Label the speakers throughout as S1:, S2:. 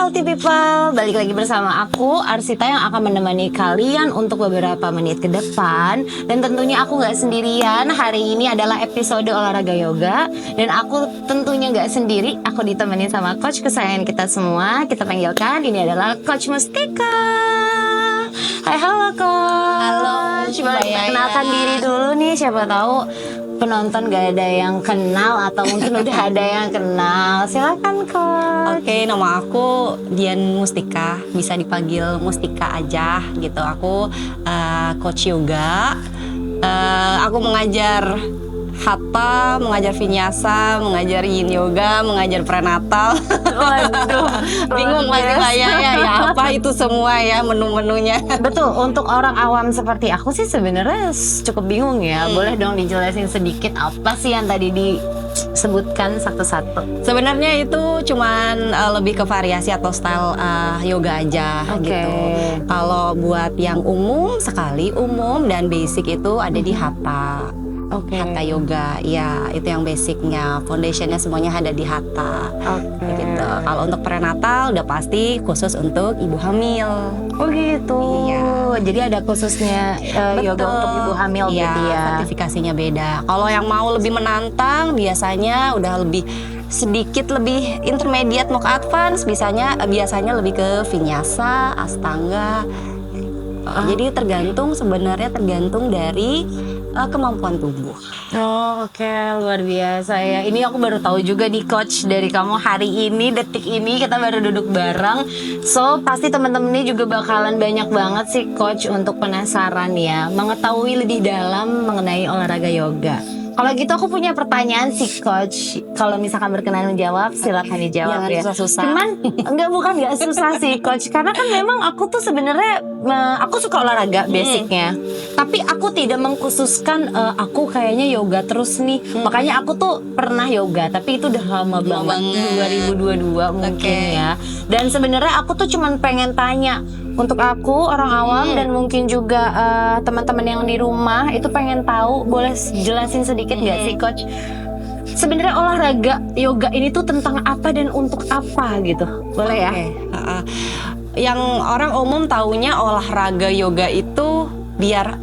S1: Healthy People, balik lagi bersama aku Arsita yang akan menemani kalian untuk beberapa menit ke depan. Dan tentunya aku gak sendirian. Hari ini adalah episode olahraga yoga. Dan aku tentunya gak sendiri. Aku ditemenin sama coach kesayangan kita semua. Kita panggilkan, ini adalah Coach Mustika. Hai, halo Coach.
S2: Halo.
S1: Coba kenalkan diri dulu nih, siapa tahu penonton gak ada yang kenal atau mungkin udah ada yang kenal. Silakan Coach.
S2: Oke, nama aku Dian Mustika, bisa dipanggil Mustika aja gitu. Aku coach yoga. Aku mengajar hatha, mengajar vinyasa, mengajar yin yoga, mengajar prenatal.
S1: Waduh,
S2: Bingung pasti kayaknya ya apa itu semua ya menu-menunya.
S1: Betul, untuk orang awam seperti aku sih sebenarnya cukup bingung ya. Boleh dong dijelasin sedikit apa sih yang tadi disebutkan satu-satu?
S2: Sebenarnya itu cuman lebih ke variasi atau style yoga aja gitu. Kalau buat yang umum sekali, umum dan basic itu ada di hatha. Hatha yoga, ya itu yang basicnya, foundationnya semuanya ada di hatha. Gitu. Kalau untuk prenatal udah pasti khusus untuk ibu hamil.
S1: Oh gitu.
S2: Iya.
S1: Jadi ada khususnya yoga untuk ibu hamil
S2: iya,
S1: gitu ya.
S2: sertifikasinya beda. Kalau yang mau lebih menantang, biasanya udah lebih sedikit lebih intermediate mau ke advance, biasanya lebih ke vinyasa, astanga. Jadi sebenarnya tergantung dari kemampuan tubuh.
S1: Oh oke, luar biasa ya. Ini aku baru tahu juga nih Coach dari kamu hari ini, detik ini kita baru duduk bareng. So pasti teman-teman ini juga bakalan banyak banget sih Coach untuk penasaran ya, mengetahui lebih dalam mengenai olahraga yoga. Kalau gitu aku punya pertanyaan sih Coach. Kalau misalkan berkenan menjawab, silakan dijawab.
S2: Jangan
S1: ya.
S2: susah-susah.
S1: Cuman bukan susah sih Coach. Karena kan memang aku tuh sebenarnya aku suka olahraga basicnya. Tapi aku tidak mengkhususkan aku kayaknya yoga terus nih. Makanya aku tuh pernah yoga, tapi itu udah lama banget. 2022 mungkin ya. Dan sebenarnya aku tuh cuman pengen tanya, untuk aku orang awam dan mungkin juga teman-teman yang di rumah itu pengen tahu, boleh jelasin sedikit nggak sih Coach? Sebenarnya olahraga yoga ini tuh tentang apa dan untuk apa gitu? Boleh ya?
S2: Yang orang umum taunya olahraga yoga itu biar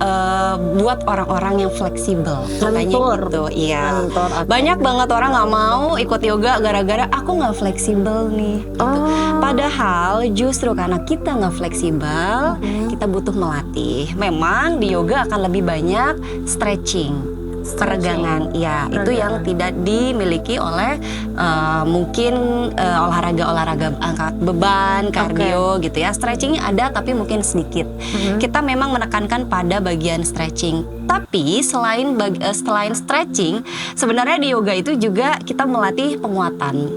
S2: buat orang-orang yang fleksibel, katanya gitu. Iya. Banyak banget orang nggak mau ikut yoga gara-gara aku nggak fleksibel nih. Gitu. Padahal justru karena kita nggak fleksibel, kita butuh melatih. Memang di yoga akan lebih banyak stretching. Peregangan, ya itu yang tidak dimiliki oleh mungkin olahraga angkat beban, kardio gitu ya. Stretchingnya ada tapi mungkin sedikit. Kita memang menekankan pada bagian stretching. Tapi selain stretching, sebenarnya di yoga itu juga kita melatih penguatan.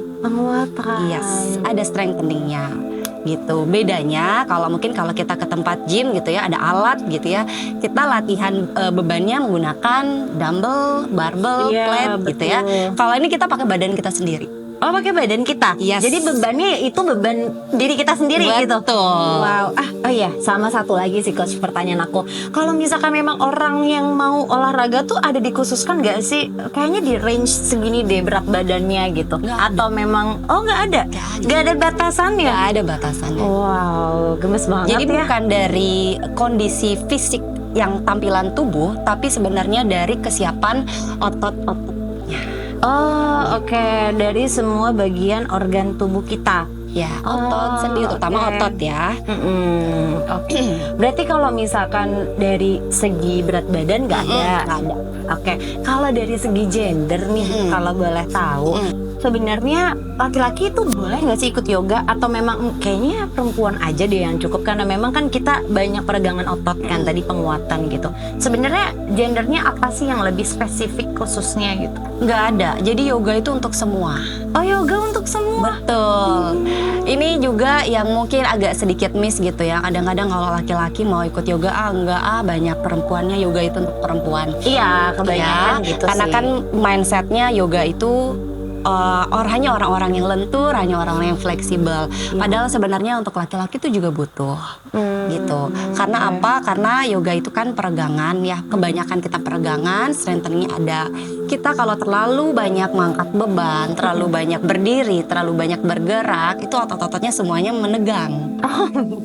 S2: Yes, ada strengtheningnya. Gitu. Bedanya kalau kita ke tempat gym gitu ya, ada alat gitu ya, kita latihan bebannya menggunakan dumbbell, barbell, plate gitu ya. Kalau ini kita pakai badan kita sendiri.
S1: Oh, pakai badan kita.
S2: Yes.
S1: Jadi bebannya itu beban diri kita sendiri.
S2: Betul.
S1: Gitu. Wow. Oh iya, sama satu lagi sih Coach, pertanyaan aku. Kalau misalkan memang orang yang mau olahraga tuh ada dikhususkan nggak sih? Kayaknya di range segini deh berat badannya gitu. Atau memang nggak ada? Nggak ada batasannya?
S2: Nggak ada batasannya.
S1: Wow, gemes banget.
S2: Jadi bukan dari kondisi fisik yang tampilan tubuh, tapi sebenarnya dari kesiapan otot-ototnya.
S1: Oh oke. Dari semua bagian organ tubuh kita.
S2: Ya, otot sendiri, terutama otot ya.
S1: Berarti kalau misalkan dari segi berat badan nggak ada. Oke. Kalau dari segi gender nih, kalau boleh tahu, sebenarnya laki-laki itu boleh nggak sih ikut yoga atau memang kayaknya perempuan aja deh yang cukup, karena memang kan kita banyak peregangan otot kan tadi, penguatan gitu. Sebenarnya gendernya apa sih yang lebih spesifik khususnya gitu?
S2: Nggak ada. Jadi yoga itu untuk semua.
S1: Oh, yoga untuk semua.
S2: Betul. Ini juga yang mungkin agak sedikit miss gitu ya. Kadang-kadang kalau laki-laki mau ikut yoga, banyak perempuannya, yoga itu untuk perempuan.
S1: Iya, kebanyakan gitu
S2: karena
S1: sih.
S2: kan mindsetnya yoga itu hanya orang-orang yang lentur, hanya orang-orang yang fleksibel. Padahal sebenarnya untuk laki-laki itu juga butuh, gitu. Karena apa? Karena yoga itu kan peregangan ya. Kebanyakan kita peregangan, strengthening ada. Kita kalau terlalu banyak mengangkat beban, terlalu banyak berdiri, terlalu banyak bergerak, itu otot-ototnya semuanya menegang,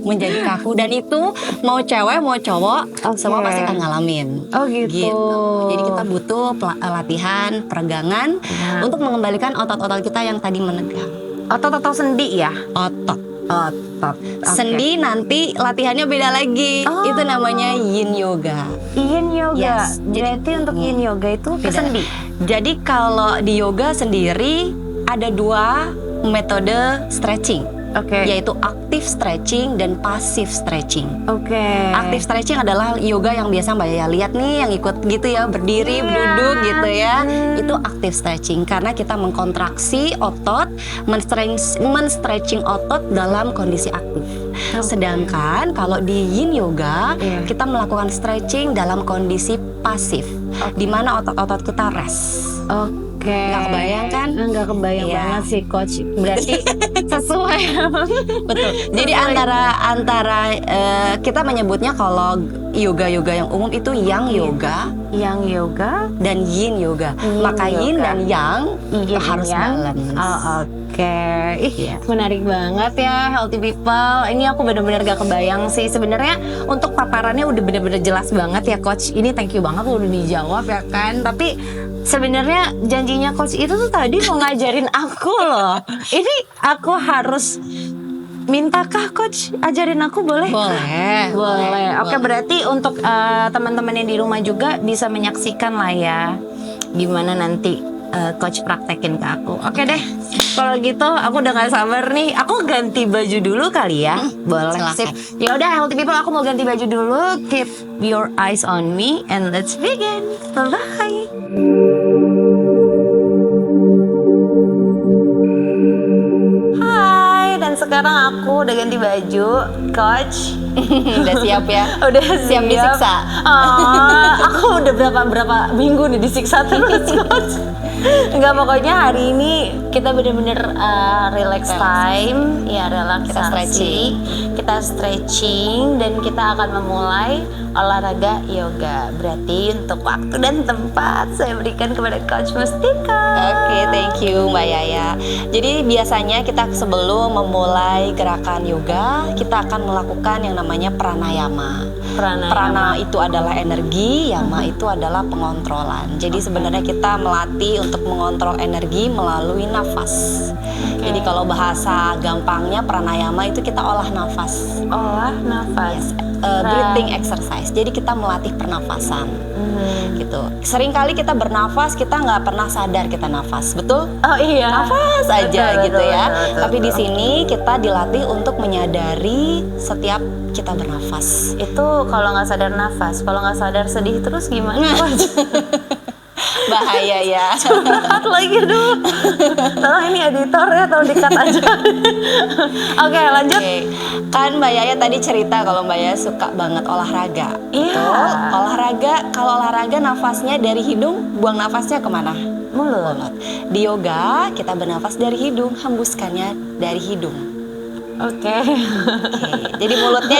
S2: menjadi kaku. Dan itu mau cewek mau cowok, semua pasti akan ngalamin.
S1: Oh gitu.
S2: Jadi kita butuh latihan peregangan untuk mengembalikan otot-otot kita yang tadi menegang.
S1: Otot-otot sendi ya?
S2: Otot.
S1: Okay.
S2: Sendi nanti latihannya beda lagi. Itu namanya yin yoga.
S1: Yin yoga.
S2: Yes.
S1: Jadi untuk yin yoga itu ke
S2: Beda.
S1: sendi.
S2: Jadi kalau di yoga sendiri ada 2 metode stretching.
S1: Oke.
S2: Yaitu active stretching dan passive stretching.
S1: Oke.
S2: Active stretching adalah yoga yang biasa Mbak Yaya lihat nih, yang ikut gitu ya, berdiri, berduduk gitu ya. Itu active stretching karena kita mengkontraksi otot, men-stretching otot dalam kondisi aktif. Sedangkan kalau di yin yoga, kita melakukan stretching dalam kondisi pasif, di mana otot-otot kita rest.
S1: Oke.
S2: Nggak kebayang kan?
S1: Nggak kebayang banget sih coach. Berarti sesuai.
S2: Betul. Jadi antara kita menyebutnya kalau yoga-yoga yang umum itu yang yoga, dan yin yoga. Maka yin dan yang harus balance.
S1: Oke. Menarik banget ya healthy people. Ini aku benar-benar gak kebayang sih. Sebenarnya untuk paparannya udah benar-benar jelas banget ya coach. Ini thank you banget udah dijawab ya kan. Tapi sebenarnya janjinya coach itu tuh tadi mau ngajarin aku loh. Ini aku harus mintakah coach ajarin aku boleh? Boleh. Oke, berarti untuk teman-teman yang di rumah juga bisa menyaksikan lah ya gimana nanti coach praktekin ke aku. Oke deh. Kalau gitu aku udah gak sabar nih. Aku ganti baju dulu kali ya. Boleh. Sip. Ya udah healthy people, aku mau ganti baju dulu. Keep your eyes on me and let's begin. Bye-bye. Sekarang aku udah ganti baju, coach.
S2: Udah siap ya?
S1: Udah
S2: siap disiksa.
S1: Aku udah berapa minggu nih disiksa terus, coach. Enggak, pokoknya hari ini kita bener-bener relax time, ya relaksasi. Kita stretching dan kita akan memulai olahraga yoga. Berarti untuk waktu dan tempat saya berikan kepada Coach Mustika.
S2: Oke, thank you Mbak Yaya. Jadi biasanya kita sebelum memulai gerakan yoga, kita akan melakukan yang namanya pranayama. Prana itu adalah energi, yama itu adalah pengontrolan. Jadi sebenarnya kita melatih untuk mengontrol energi melalui nafas. Jadi kalau bahasa gampangnya pranayama itu kita olah nafas.
S1: Olah nafas.
S2: Yes. Breathing exercise. Jadi kita melatih pernafasan, gitu. Seringkali kita bernafas, kita nggak pernah sadar kita nafas, betul?
S1: Oh iya.
S2: Nafas aja
S1: betul,
S2: gitu ya.
S1: Betul.
S2: Tapi di sini kita dilatih untuk menyadari setiap kita bernafas.
S1: Itu kalau nggak sadar nafas, kalau nggak sadar sedih terus gimana?
S2: Bahaya ya.
S1: Cut lagi dulu. Tolong ini editor ya, tolong di-cut aja. Oke, lanjut.
S2: Kan Mbak Yaya tadi cerita kalau Mbak Yaya suka banget olahraga.
S1: Iya.
S2: Kalau olahraga nafasnya dari hidung, buang nafasnya kemana?
S1: Mulut.
S2: Di yoga kita bernafas dari hidung, hembuskannya dari hidung.
S1: Oke.
S2: Jadi mulutnya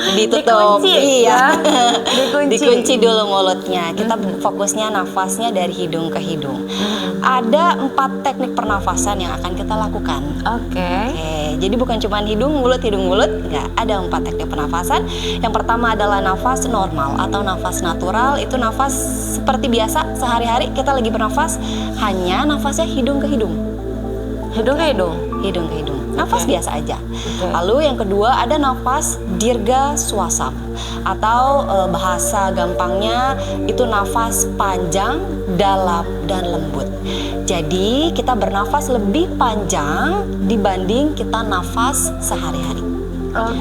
S2: ditutup,
S1: dikunci,
S2: iya,
S1: dikunci
S2: dulu mulutnya. Kita fokusnya nafasnya dari hidung ke hidung. Ada 4 teknik pernafasan yang akan kita lakukan. Oke. Jadi bukan cuma hidung mulut, enggak. Ada 4 teknik pernafasan. Yang pertama adalah nafas normal atau nafas natural. Itu nafas seperti biasa sehari-hari kita lagi bernafas, hanya nafasnya hidung ke hidung.
S1: Hidung ke hidung.
S2: Hidung ke hidung. Nafas biasa aja. Lalu yang kedua ada nafas dirga swasam atau bahasa gampangnya itu nafas panjang, dalam dan lembut. Jadi kita bernafas lebih panjang dibanding kita nafas sehari-hari.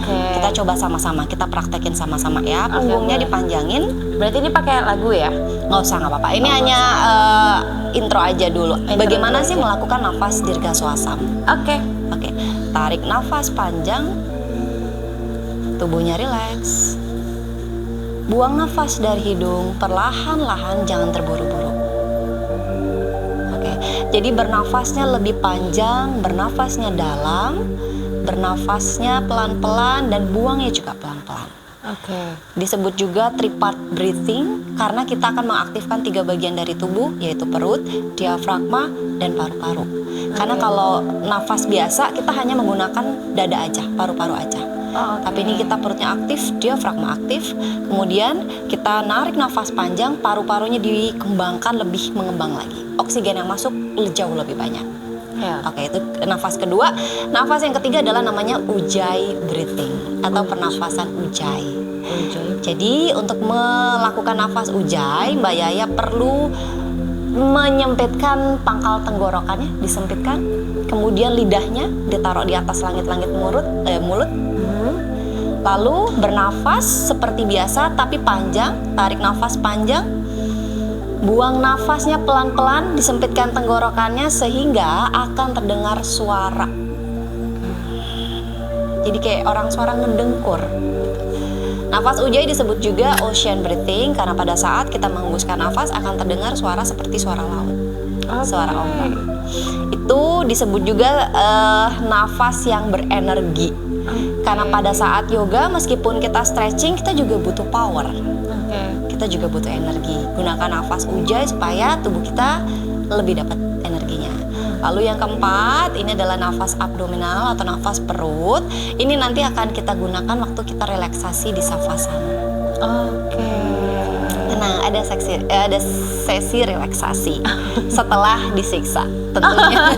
S2: Kita coba sama-sama, kita praktekin sama-sama ya. Punggungnya dipanjangin.
S1: Berarti ini pakai lagu ya?
S2: Nggak usah, nggak apa-apa. Ini hanya intro aja dulu. Bagaimana sih melakukan nafas dirga swasam? Oke. Tarik nafas panjang, tubuhnya rileks. Buang nafas dari hidung, perlahan-lahan, jangan terburu-buru. Jadi bernafasnya lebih panjang, bernafasnya dalam, bernafasnya pelan-pelan, dan buangnya juga pelan-pelan. Disebut juga three-part breathing karena kita akan mengaktifkan 3 bagian dari tubuh, yaitu perut, diafragma, dan paru-paru. Karena kalau nafas biasa kita hanya menggunakan dada aja, paru-paru aja. Tapi ini kita perutnya aktif, diafragma aktif, kemudian kita narik nafas panjang, paru-parunya dikembangkan, lebih mengembang lagi. Oksigen yang masuk jauh lebih banyak. Oke, itu nafas kedua. Nafas yang ketiga adalah namanya ujjayi breathing atau pernafasan ujjayi. Jadi untuk melakukan nafas ujjayi, Mbak Yaya perlu menyempitkan pangkal tenggorokannya, disempitkan. Kemudian lidahnya ditaruh di atas langit-langit mulut. Lalu bernafas seperti biasa tapi panjang, tarik nafas panjang. Buang nafasnya pelan-pelan, disempitkan tenggorokannya sehingga akan terdengar suara. Jadi kayak orang suara ngedengkur. Nafas ujjayi disebut juga ocean breathing karena pada saat kita menghembuskan nafas akan terdengar suara seperti suara laut, suara ombak. Itu disebut juga nafas yang berenergi. Karena pada saat yoga meskipun kita stretching kita juga butuh power. Kita juga butuh energi. Gunakan nafas ujjayi supaya tubuh kita lebih dapat energinya. Lalu yang keempat, ini adalah nafas abdominal atau nafas perut. Ini nanti akan kita gunakan waktu kita relaksasi di savasana. Nah, ada sesi relaksasi setelah disiksa tentunya.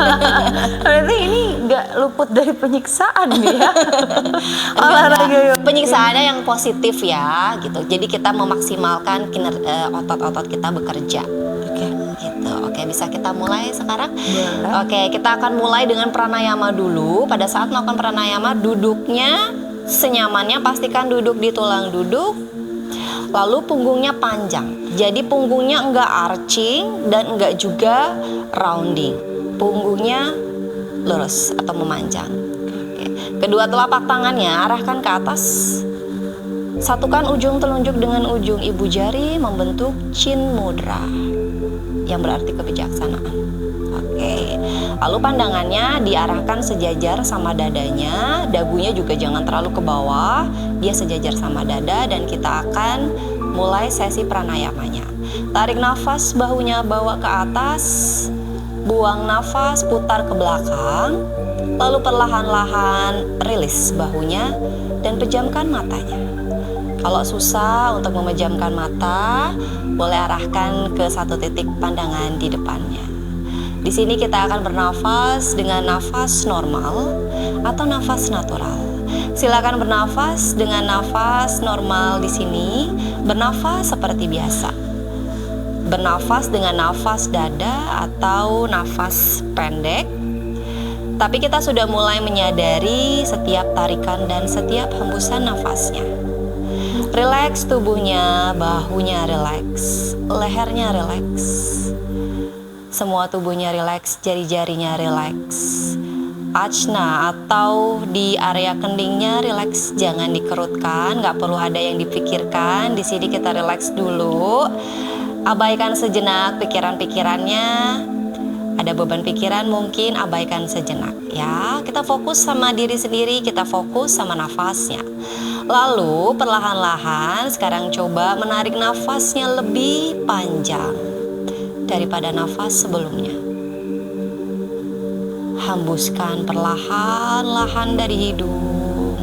S1: Berarti ini nggak luput dari penyiksaan ya? Olahraga
S2: Penyiksaannya yang positif ya, gitu. Jadi kita memaksimalkan otot-otot kita bekerja. Gitu. Oke, bisa kita mulai sekarang? Oke, kita akan mulai dengan pranayama dulu. Pada saat melakukan pranayama, duduknya senyamannya, pastikan duduk di tulang duduk. Lalu punggungnya panjang. Jadi punggungnya enggak arching dan enggak juga rounding. Punggungnya lurus atau memanjang. Oke. Kedua telapak tangannya arahkan ke atas. Satukan ujung telunjuk dengan ujung ibu jari membentuk chin mudra, yang berarti kebijaksanaan. Oke. Lalu pandangannya diarahkan sejajar sama dadanya, dagunya juga jangan terlalu ke bawah, dia sejajar sama dada, dan kita akan mulai sesi pranayamanya. Tarik nafas, bahunya bawa ke atas, buang nafas, putar ke belakang, lalu perlahan-lahan rilis bahunya dan pejamkan matanya. Kalau susah untuk memejamkan mata, boleh arahkan ke satu titik pandangan di depannya. Di sini kita akan bernafas dengan nafas normal atau nafas natural. Silakan bernafas dengan nafas normal di sini, bernafas seperti biasa. Bernafas dengan nafas dada atau nafas pendek. Tapi kita sudah mulai menyadari setiap tarikan dan setiap hembusan nafasnya. Rileks tubuhnya, bahunya rileks, lehernya rileks. Semua tubuhnya rileks, jari-jarinya rileks. Ajna atau di area kendingnya rileks, jangan dikerutkan, nggak perlu ada yang dipikirkan. Di sini kita rileks dulu. Abaikan sejenak pikiran-pikirannya. Ada beban pikiran mungkin abaikan sejenak ya. Kita fokus sama diri sendiri, kita fokus sama nafasnya. Lalu perlahan-lahan sekarang coba menarik nafasnya lebih panjang daripada nafas sebelumnya. Hembuskan perlahan-lahan dari hidung.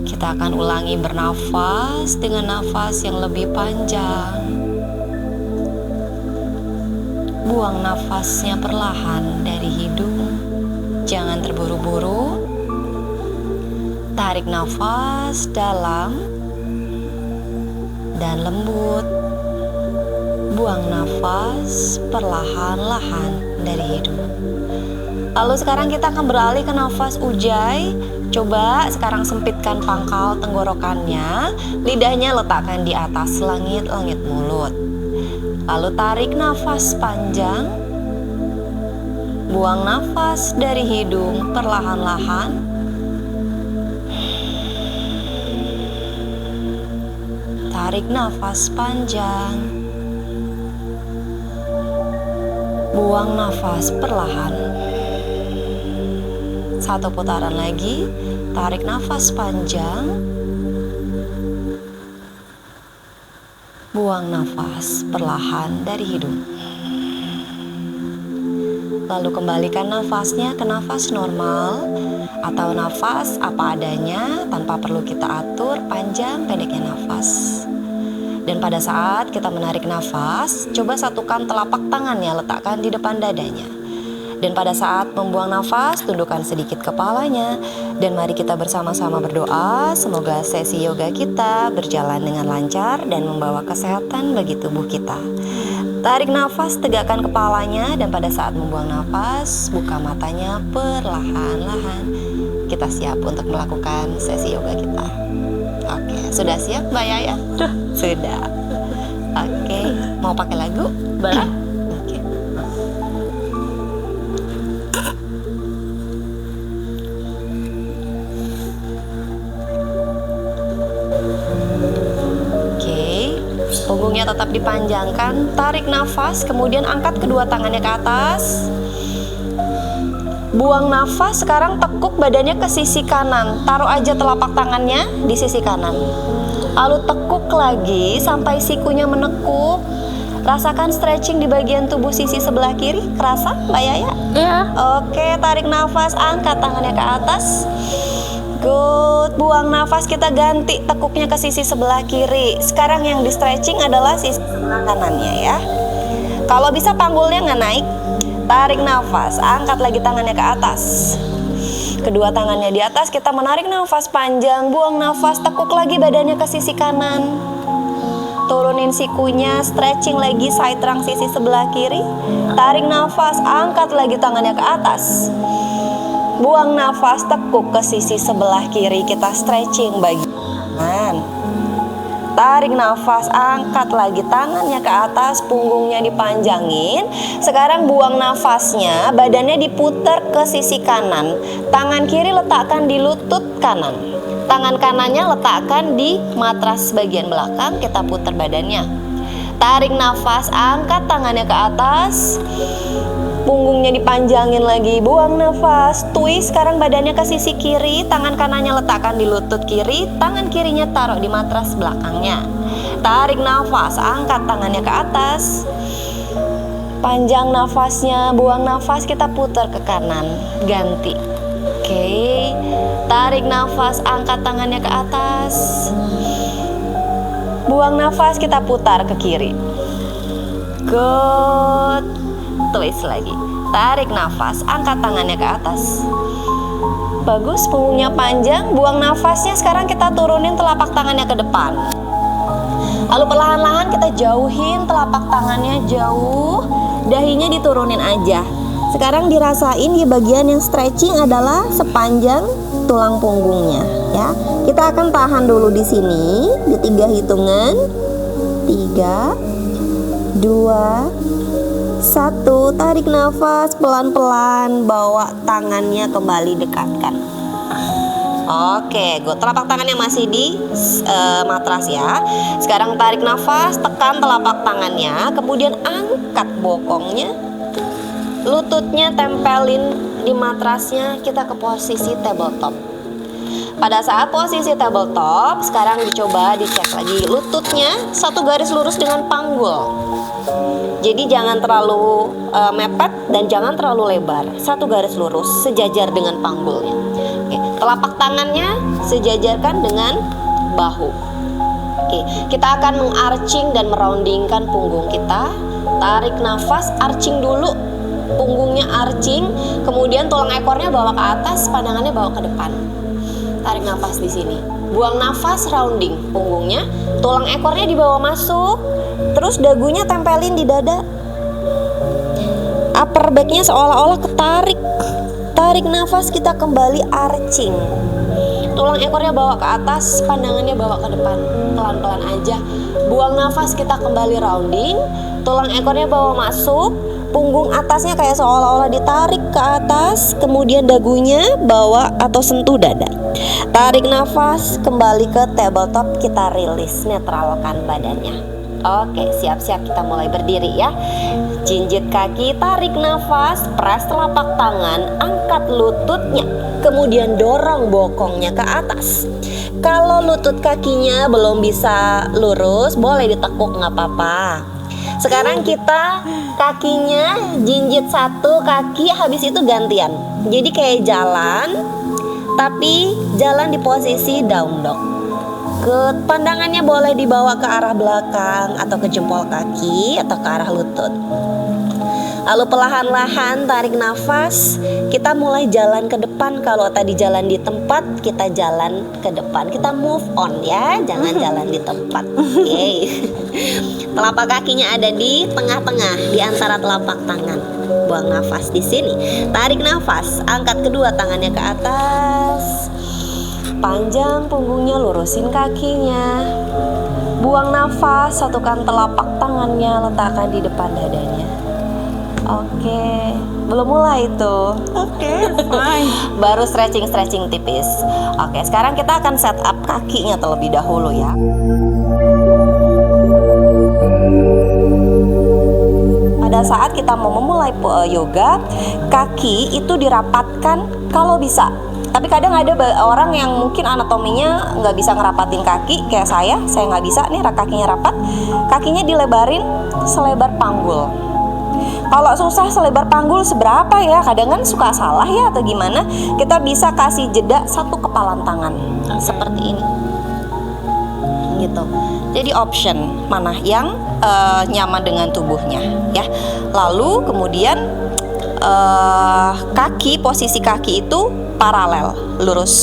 S2: Kita akan ulangi bernafas dengan nafas yang lebih panjang. Buang nafasnya perlahan dari hidung. Jangan terburu-buru. Tarik nafas dalam dan lembut. Buang nafas perlahan-lahan dari hidung. Lalu sekarang kita akan beralih ke nafas ujjayi. Coba sekarang sempitkan pangkal tenggorokannya. Lidahnya letakkan di atas langit-langit mulut. Lalu tarik nafas panjang. Buang nafas dari hidung perlahan-lahan. Tarik nafas panjang. Buang nafas perlahan. 1 putaran lagi. Tarik nafas panjang. Buang nafas perlahan dari hidung. Lalu kembalikan nafasnya ke nafas normal atau nafas apa adanya tanpa perlu kita atur panjang pendeknya nafas. Dan pada saat kita menarik nafas, coba satukan telapak tangannya, letakkan di depan dadanya. Dan pada saat membuang nafas, tundukkan sedikit kepalanya. Dan mari kita bersama-sama berdoa, semoga sesi yoga kita berjalan dengan lancar dan membawa kesehatan bagi tubuh kita. Tarik nafas, tegakkan kepalanya, dan pada saat membuang nafas, buka matanya perlahan-lahan. Kita siap untuk melakukan sesi yoga kita. Oke, sudah siap Mbak Yaya? Sudah. Oke, mau pakai lagu?
S1: Boleh.
S2: Oke. Oke, punggungnya tetap dipanjangkan. Tarik nafas, kemudian angkat kedua tangannya ke atas. Buang nafas, sekarang tekuk badannya ke sisi kanan. Taruh aja telapak tangannya di sisi kanan. Lalu tekuk lagi sampai sikunya menekuk. Rasakan stretching di bagian tubuh sisi sebelah kiri. Kerasa Mbak Yaya?
S1: Iya.
S2: Oke, tarik nafas, angkat tangannya ke atas. Good. Buang nafas, kita ganti tekuknya ke sisi sebelah kiri. Sekarang yang di stretching adalah sisi sebelah kanannya ya. Kalau bisa panggulnya nggak naik. Tarik nafas, angkat lagi tangannya ke atas. Kedua tangannya di atas, kita menarik nafas panjang, buang nafas, tekuk lagi badannya ke sisi kanan. Turunin sikunya, stretching lagi side trunk sisi sebelah kiri. Tarik nafas, angkat lagi tangannya ke atas. Buang nafas, tekuk ke sisi sebelah kiri, kita stretching bagian kanan. Tarik nafas, angkat lagi tangannya ke atas, punggungnya dipanjangin. Sekarang buang nafasnya, badannya diputar ke sisi kanan. Tangan kiri letakkan di lutut kanan. Tangan kanannya letakkan di matras bagian belakang, kita putar badannya. Tarik nafas, angkat tangannya ke atas. Punggungnya dipanjangin lagi, buang nafas, twist. Sekarang badannya ke sisi kiri, tangan kanannya letakkan di lutut kiri, tangan kirinya taruh di matras belakangnya. Tarik nafas, angkat tangannya ke atas. Panjang nafasnya, buang nafas, kita putar ke kanan, ganti. Oke, tarik nafas, angkat tangannya ke atas. Buang nafas, kita putar ke kiri. Good. Twist lagi. Tarik nafas, angkat tangannya ke atas. Bagus, punggungnya panjang. Buang nafasnya, sekarang kita turunin telapak tangannya ke depan. Lalu perlahan-lahan kita jauhin telapak tangannya jauh. Dahinya diturunin aja. Sekarang dirasain di bagian yang stretching adalah sepanjang tulang punggungnya ya. Kita akan tahan dulu di sini di 3 hitungan. 3 2 1, tarik nafas pelan-pelan, bawa tangannya kembali dekatkan. Oke, good. Telapak tangannya masih di matras ya. Sekarang tarik nafas, tekan telapak tangannya, kemudian angkat bokongnya. Lututnya tempelin di matrasnya, kita ke posisi tabletop. Pada saat posisi tabletop, sekarang dicoba dicek lagi lututnya satu garis lurus dengan panggul. Jadi jangan terlalu mepet dan jangan terlalu lebar. Satu garis lurus sejajar dengan panggulnya. Oke, telapak tangannya sejajarkan dengan bahu. Oke, kita akan mengarching dan meroundingkan punggung kita. Tarik nafas, arching dulu. Punggungnya arching, kemudian tulang ekornya bawa ke atas, pandangannya bawa ke depan. Tarik nafas di sini. Buang nafas, rounding punggungnya, tulang ekornya dibawa masuk, terus dagunya tempelin di dada. Upper backnya seolah-olah ketarik. Tarik nafas, kita kembali arching. Tulang ekornya bawa ke atas, pandangannya bawa ke depan. Pelan-pelan aja. Buang nafas, kita kembali rounding. Tulang ekornya bawa masuk. Punggung atasnya kayak seolah-olah ditarik ke atas, kemudian dagunya bawa atau sentuh dada. Tarik nafas, kembali ke tabletop, kita rilis, netralkan badannya. Oke, siap-siap kita mulai berdiri ya. Jinjit kaki, tarik nafas, press telapak tangan, angkat lututnya, kemudian dorong bokongnya ke atas. Kalau lutut kakinya belum bisa lurus, boleh ditekuk, nggak apa-apa. Sekarang kita kakinya jinjit satu kaki, habis itu gantian. Jadi kayak jalan, tapi jalan di posisi down dog. Pandangannya boleh dibawa ke arah belakang atau ke jempol kaki atau ke arah lutut. Lalu perlahan-lahan tarik nafas, kita mulai jalan ke depan. Kalau tadi jalan di tempat, kita jalan ke depan. Kita move on ya, jangan jalan di tempat. Oke. Telapak kakinya ada di tengah-tengah, di antara telapak tangan. Buang nafas di sini. Tarik nafas, angkat kedua tangannya ke atas. Panjang punggungnya, lurusin kakinya. Buang nafas, satukan telapak tangannya, letakkan di depan dadanya. Oke, belum mulai itu.
S1: Oke, fine.
S2: Baru stretching tipis. Oke, sekarang kita akan set up kakinya terlebih dahulu ya. Pada saat kita mau memulai yoga, kaki itu dirapatkan kalau bisa. Tapi kadang ada orang yang mungkin anatominya nggak bisa ngerapatin kaki, kayak saya nggak bisa nih kakinya rapat. Kakinya dilebarin selebar panggul. Kalau susah selebar panggul seberapa ya? Kadang kan suka salah ya atau gimana? Kita bisa kasih jeda satu kepalan tangan seperti ini, gitu. Jadi option mana yang nyaman dengan tubuhnya ya. Lalu kemudian posisi kaki itu paralel, lurus.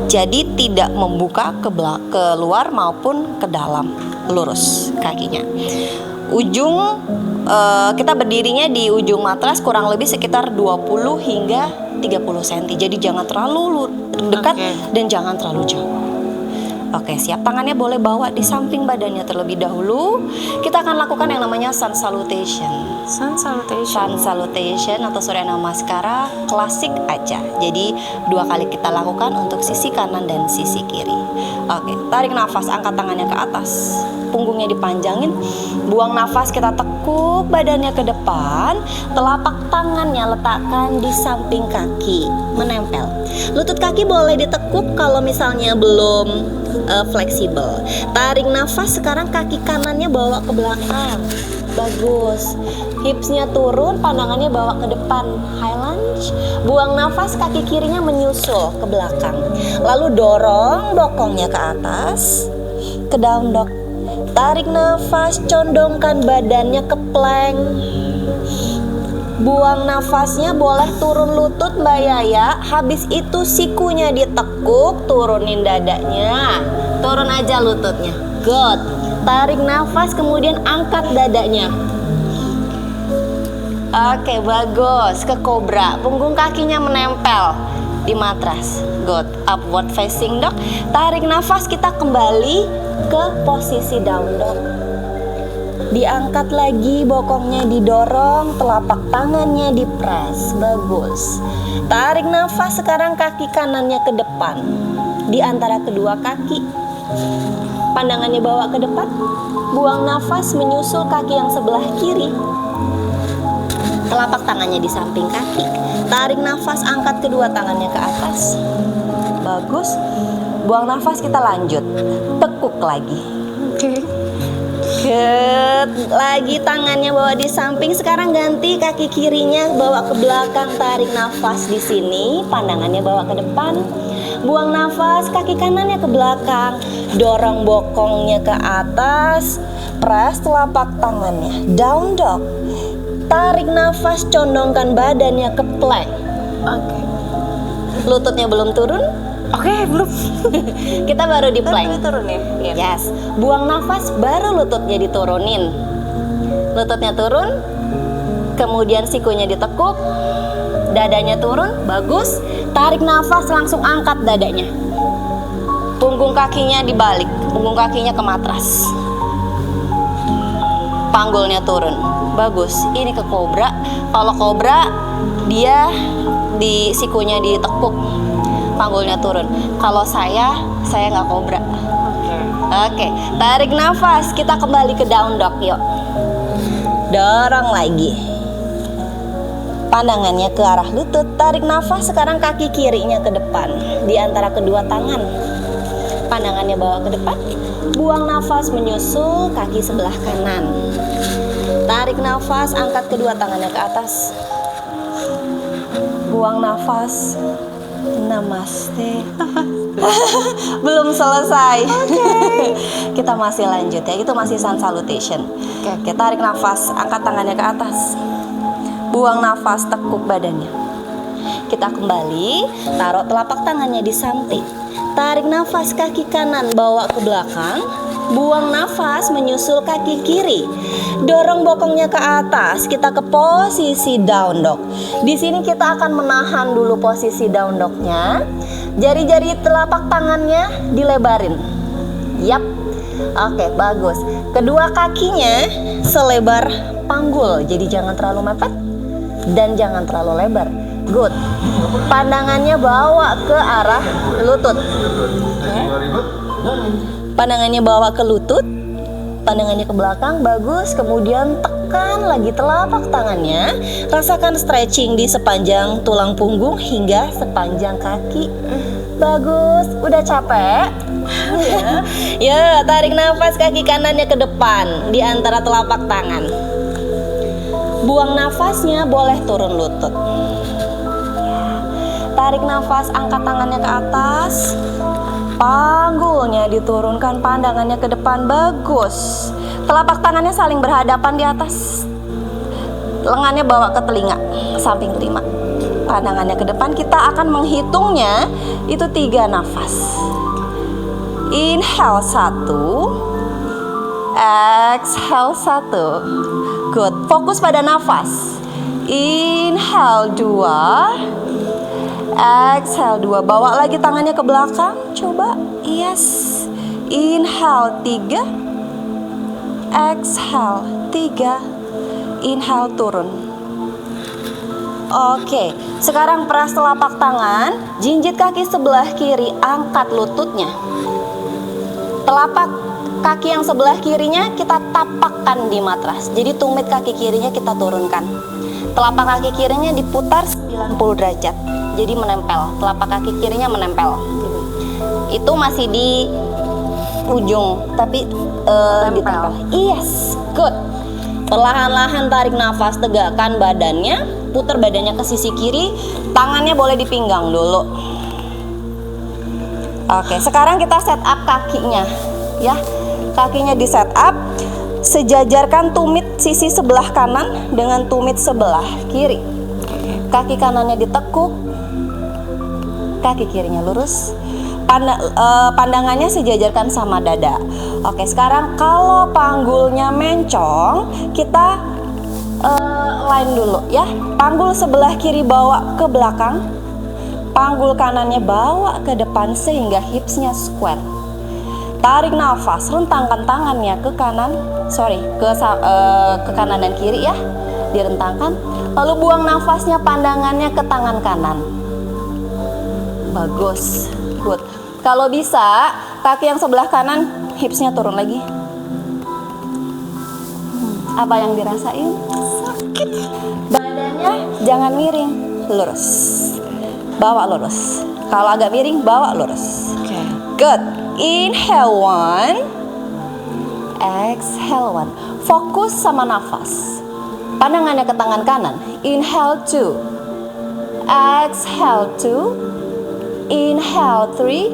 S2: Jadi tidak membuka ke luar maupun ke dalam, lurus kakinya. Ujung kita berdirinya di ujung matras kurang lebih sekitar 20 hingga 30 cm. Jadi jangan terlalu dekat dan jangan terlalu jauh. Oke, siap. Tangannya boleh bawa di samping badannya terlebih dahulu. Kita akan lakukan yang namanya sun salutation.
S1: Sun salutation.
S2: Sun salutation atau Surya Namaskara klasik aja. Jadi 2 kali kita lakukan untuk sisi kanan dan sisi kiri. Oke, tarik nafas, angkat tangannya ke atas. Punggungnya dipanjangin. Buang nafas, kita tekuk badannya ke depan. Telapak tangannya letakkan di samping kaki, menempel. Lutut kaki boleh ditekuk kalau misalnya belum fleksibel. Tarik nafas, sekarang kaki kanannya bawa ke belakang. Bagus. Hipsnya turun, pandangannya bawa ke depan. High lunge. Buang nafas, kaki kirinya menyusul ke belakang. Lalu dorong bokongnya ke atas, ke down dog. Tarik nafas, condongkan badannya ke plank. Buang nafasnya, boleh turun lutut Mbak Yaya. Habis itu sikunya ditekuk, turunin dadanya. Turun aja lututnya. Good. Tarik nafas, kemudian angkat dadanya. Oke, bagus. Ke kobra. Punggung kakinya menempel di matras. Good. Upward facing dog. Tarik nafas, kita kembali ke posisi down dog. Diangkat lagi, bokongnya didorong, telapak tangannya dipres. Bagus. Tarik nafas, sekarang kaki kanannya ke depan, di antara kedua kaki. Pandangannya bawa ke depan. Buang nafas, menyusul kaki yang sebelah kiri. Telapak tangannya di samping kaki. Tarik nafas, angkat kedua tangannya ke atas. Bagus. Buang nafas, kita lanjut. Tekuk lagi.
S1: Oke.
S2: Good. Lagi tangannya bawa di samping. Sekarang ganti, kaki kirinya bawa ke belakang. Tarik nafas di sini, pandangannya bawa ke depan. Buang nafas, kaki kanannya ke belakang. Dorong bokongnya ke atas. Press telapak tangannya. Down dog. Tarik nafas, condongkan badannya ke plank.
S1: Oke.
S2: Lututnya belum turun.
S1: Oke, belum.
S2: Kita baru di plank.
S1: Turunin. Iya.
S2: Yes. Buang nafas, baru lututnya diturunin. Lututnya turun, kemudian sikunya ditekuk, dadanya turun. Bagus. Tarik nafas, langsung angkat dadanya. Punggung kakinya dibalik, punggung kakinya ke matras. Panggulnya turun. Bagus. Ini ke kobra. Kalau kobra, dia di sikunya ditekuk, panggulnya turun. Kalau saya nggak kobra. Oke, tarik nafas. Kita kembali ke down dog, yuk.
S3: Dorong lagi. Pandangannya ke arah lutut. Tarik nafas, sekarang kaki kirinya ke depan di antara kedua tangan. Pandangannya bawa ke depan. Buang nafas, menyusul kaki sebelah kanan. Tarik nafas, angkat kedua tangannya ke atas. Buang nafas. Namaste. Belum selesai. Kita masih lanjut ya. Itu masih sun salutation. Oke, tarik nafas, angkat tangannya ke atas. Buang nafas, tekuk badannya. Kita kembali, taruh telapak tangannya di samping. Tarik nafas, kaki kanan bawa ke belakang. Buang nafas, menyusul kaki kiri. Dorong bokongnya ke atas. Kita ke posisi down dog. Di sini kita akan menahan dulu posisi down dognya. Jari-jari telapak tangannya dilebarin. Yap. Oke, bagus. Kedua kakinya selebar panggul. Jadi jangan terlalu mepet dan jangan terlalu lebar. Good. Pandangannya bawa ke arah lutut. Pandangannya bawa ke lutut. Pandangannya ke belakang. Bagus. Kemudian tekan lagi telapak tangannya. Rasakan stretching di sepanjang tulang punggung hingga sepanjang kaki. Bagus. Udah capek? Ya, tarik nafas, kaki kanannya ke depan di antara telapak tangan. Buang nafasnya, boleh turun lutut. Tarik nafas, angkat tangannya ke atas. Panggulnya diturunkan, pandangannya ke depan. Bagus. Telapak tangannya saling berhadapan di atas. Lengannya bawa ke telinga, samping kelima. Pandangannya ke depan. Kita akan menghitungnya itu 3 nafas. Inhale 1, exhale 1. Good. Fokus pada nafas. Inhale 2, exhale 2. Bawa lagi tangannya ke belakang. Coba. Yes. Inhale 3, exhale 3. Inhale turun. Oke. Sekarang peras telapak tangan. Jinjit kaki sebelah kiri. Angkat lututnya. Telapak kaki yang sebelah kirinya kita tapakkan di matras. Jadi tumit kaki kirinya kita turunkan. Telapak kaki kirinya diputar 90 derajat. Jadi menempel. Telapak kaki kirinya menempel. Itu masih di ujung, tapi ditempel. Yes, good. Perlahan-lahan tarik nafas, tegakkan badannya, putar badannya ke sisi kiri, tangannya boleh di pinggang dulu. Oke, sekarang kita set up kakinya, ya. Kakinya di set up, sejajarkan tumit sisi sebelah kanan dengan tumit sebelah kiri. Kaki kanannya ditekuk, kaki kirinya lurus. Pandangannya sejajarkan sama dada. Oke, sekarang kalau panggulnya mencong, kita line dulu ya. Panggul sebelah kiri bawa ke belakang, panggul kanannya bawa ke depan sehingga hipsnya square. Tarik nafas, rentangkan tangannya ke kanan, ke kanan dan kiri ya, direntangkan. Lalu buang nafasnya, pandangannya ke tangan kanan. Bagus, good. Kalau bisa, kaki yang sebelah kanan, hipsnya turun lagi. Apa yang dirasain? Sakit. Badannya jangan miring, lurus. Bawa lurus. Kalau agak miring, bawa lurus.
S2: Oke.
S3: Good. Inhale 1, exhale 1. Fokus sama nafas. Pandangannya ke tangan kanan. Inhale 2, exhale 2, inhale 3,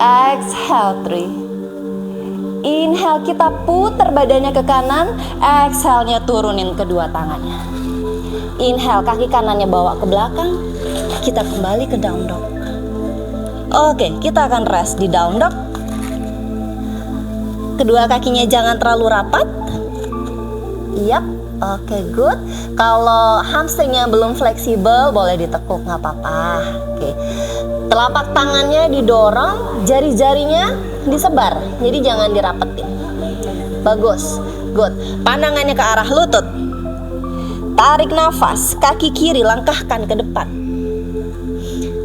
S3: exhale 3. Inhale, kita putar badannya ke kanan. Exhale-nya turunin kedua tangannya. Inhale, kaki kanannya bawa ke belakang. Kita kembali ke down dog. Oke, kita akan rest di down dog. Kedua kakinya jangan terlalu rapat. Yap, oke, good. Kalau hamstringnya belum fleksibel, boleh ditekuk, nggak apa-apa. Oke. Telapak tangannya didorong, jari-jarinya disebar. Jadi jangan dirapetin. Bagus, good. Pandangannya ke arah lutut. Tarik nafas, kaki kiri langkahkan ke depan.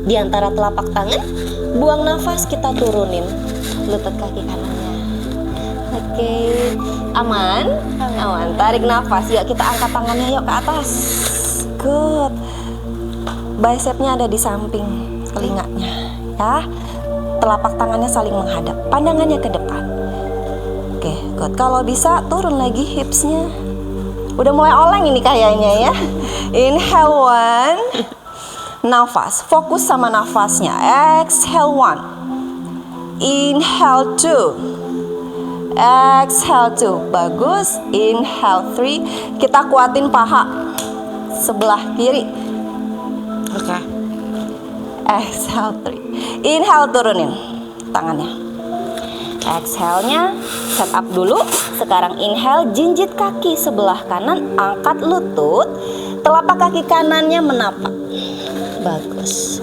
S3: Di antara telapak tangan, buang nafas, kita turunin lutut kaki kanannya. Oke. Aman? Aman. Tarik nafas. Yuk kita angkat tangannya yuk ke atas. Good. Bicepnya ada di samping telinganya. Ya. Telapak tangannya saling menghadap. Pandangannya ke depan. Oke, good. Kalau bisa turun lagi hipsnya. Udah mulai oleng ini kayaknya ya. Inhale one. Nafas. Fokus sama nafasnya. Exhale one. Inhale two. Exhale two. Bagus. Inhale three. Kita kuatin paha sebelah kiri.
S1: Oke.
S3: Exhale three. Inhale turunin tangannya. Exhale-nya set up dulu. Sekarang inhale, jinjit kaki sebelah kanan, angkat lutut, telapak kaki kanannya menapak. Bagus.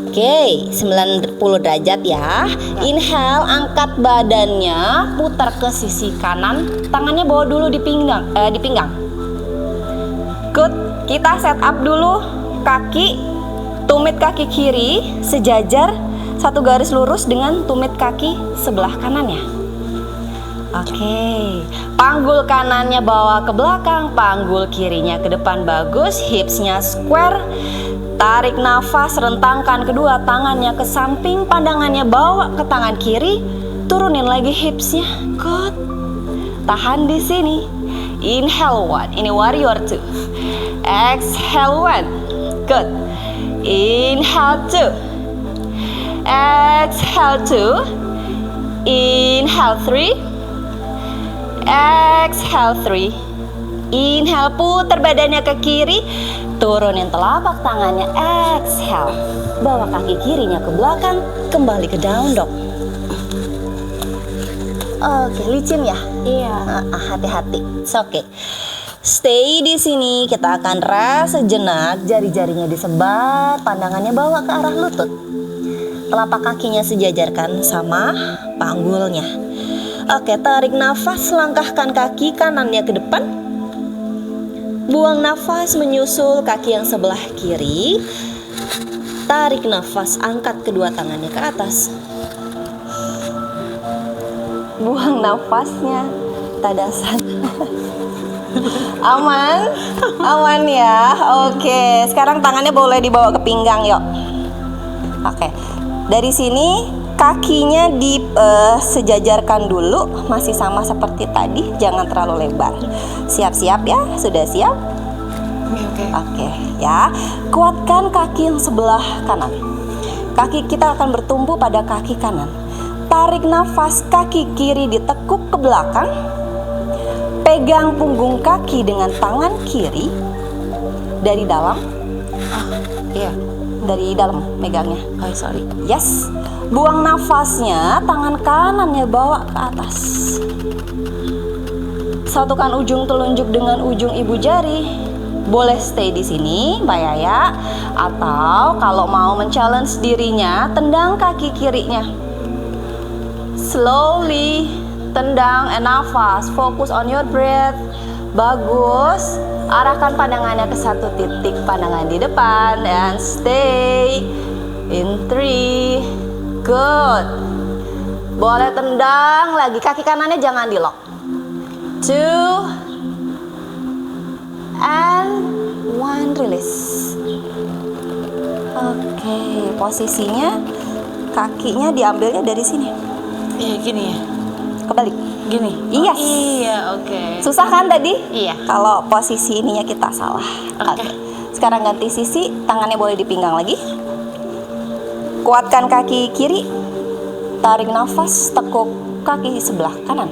S3: Oke, 90 derajat ya. Inhale, angkat badannya, putar ke sisi kanan, tangannya bawa dulu di pinggang. Good. Kita set up dulu kaki, tumit kaki kiri sejajar, satu garis lurus dengan tumit kaki sebelah kanannya. Oke, panggul kanannya bawa ke belakang, panggul kirinya ke depan. Bagus, hipsnya square. Tarik nafas, rentangkan kedua tangannya ke samping, pandangannya bawa ke tangan kiri. Turunin lagi hipsnya. Good. Tahan di sini. Inhale one, ini warrior two. Exhale one. Good. Inhale two. Exhale two. Inhale three. Exhale three. Inhale, putar badannya ke kiri, turunin telapak tangannya. Exhale, bawa kaki kirinya ke belakang, kembali ke down dog. Oke, licin ya? Iya. Hati-hati. It's okay. Stay di sini. Kita akan rest sejenak. Jari-jarinya disebar, pandangannya bawa ke arah lutut. Telapak kakinya sejajarkan sama panggulnya. Oke, tarik nafas, langkahkan kaki kanannya ke depan. Buang nafas, menyusul kaki yang sebelah kiri. Tarik nafas, angkat kedua tangannya ke atas. Buang nafasnya, tadasan. Aman? Aman ya? Oke, sekarang tangannya boleh dibawa ke pinggang yuk. Oke, dari sini kakinya disejajarkan dulu, masih sama seperti tadi, jangan terlalu lebar. Siap-siap ya? Sudah siap? Oke, ya. Kuatkan kaki yang sebelah kanan. Kaki kita akan bertumpu pada kaki kanan. Tarik nafas, kaki kiri ditekuk ke belakang. Pegang punggung kaki dengan tangan kiri dari dalam.
S1: Iya.
S3: Dari dalam megangnya.
S1: Oh, sorry.
S3: Yes. Buang nafasnya, tangan kanannya bawa ke atas. Satukan ujung telunjuk dengan ujung ibu jari. Boleh stay di sini, Mbak Yaya. Atau kalau mau men-challenge dirinya, tendang kaki kirinya. Slowly tendang and nafas. Focus on your breath. Bagus. Arahkan pandangannya ke satu titik, pandangan di depan, and stay in 3. Good. Boleh tendang lagi, kaki kanannya jangan di lock. 2 and 1, release. Oke, posisinya kakinya diambilnya dari sini.
S1: Iya, gini ya.
S3: Kebalik.
S1: Gini.
S3: Yes.
S1: Iya, oke.
S3: Susah kan tadi?
S1: Iya.
S3: Kalau posisi ininya kita salah.
S1: Oke.
S3: Sekarang ganti sisi, tangannya boleh di pinggang lagi. Kuatkan kaki kiri. Tarik nafas, tekuk kaki sebelah kanan.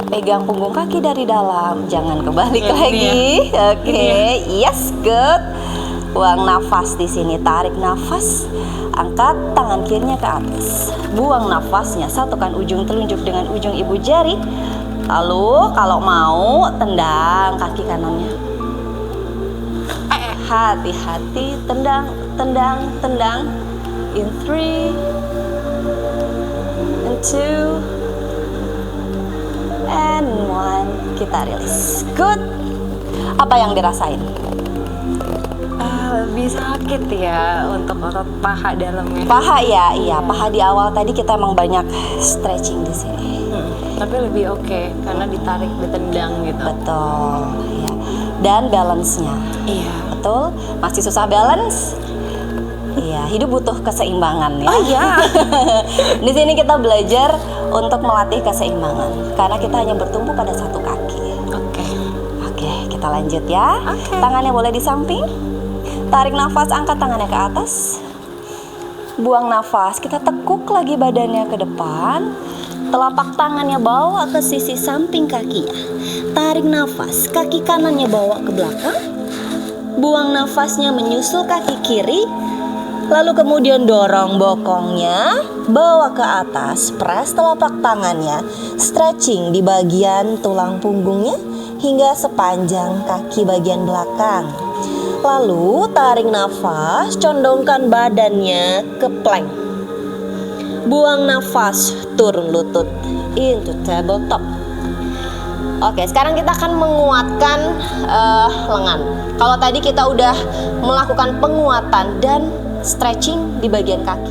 S3: Pegang punggung kaki dari dalam, jangan kebalik
S1: Ya,
S3: lagi.
S1: ya.
S3: Oke, yes, good. Buang nafas di sini, tarik nafas, angkat tangan kirinya ke atas. Buang nafasnya, satukan ujung telunjuk dengan ujung ibu jari. Lalu kalau mau tendang kaki kanannya. Hati-hati, tendang, tendang, tendang. In 3 and 2 and 1. Kita rilis. Good. Apa yang dirasain?
S1: Lebih sakit ya untuk otot
S2: paha dalamnya.
S3: Paha ya, iya. Paha di awal tadi kita emang banyak stretching di sini.
S2: Tapi lebih oke karena ditarik, ditendang gitu.
S3: Betul, ya. Dan balance-nya.
S2: Iya.
S3: Betul. Masih susah balance? Iya, hidup butuh keseimbangan ya.
S2: Oh iya.
S3: Di sini kita belajar untuk melatih keseimbangan karena kita hanya bertumpu pada satu kaki.
S2: Oke.
S3: Oke, kita lanjut ya.
S2: Oke.
S3: Tangannya boleh di samping. Tarik nafas, angkat tangannya ke atas. Buang nafas, kita tekuk lagi badannya ke depan. Telapak tangannya bawa ke sisi samping kakinya. Tarik nafas, kaki kanannya bawa ke belakang. Buang nafasnya menyusul kaki kiri. Lalu kemudian dorong bokongnya, bawa ke atas, press telapak tangannya, stretching di bagian tulang punggungnya hingga sepanjang kaki bagian belakang. Lalu tarik nafas, condongkan badannya ke plank. Buang nafas, turun lutut into tabletop. Oke, sekarang kita akan menguatkan lengan. Kalau tadi kita udah melakukan penguatan dan stretching di bagian kaki,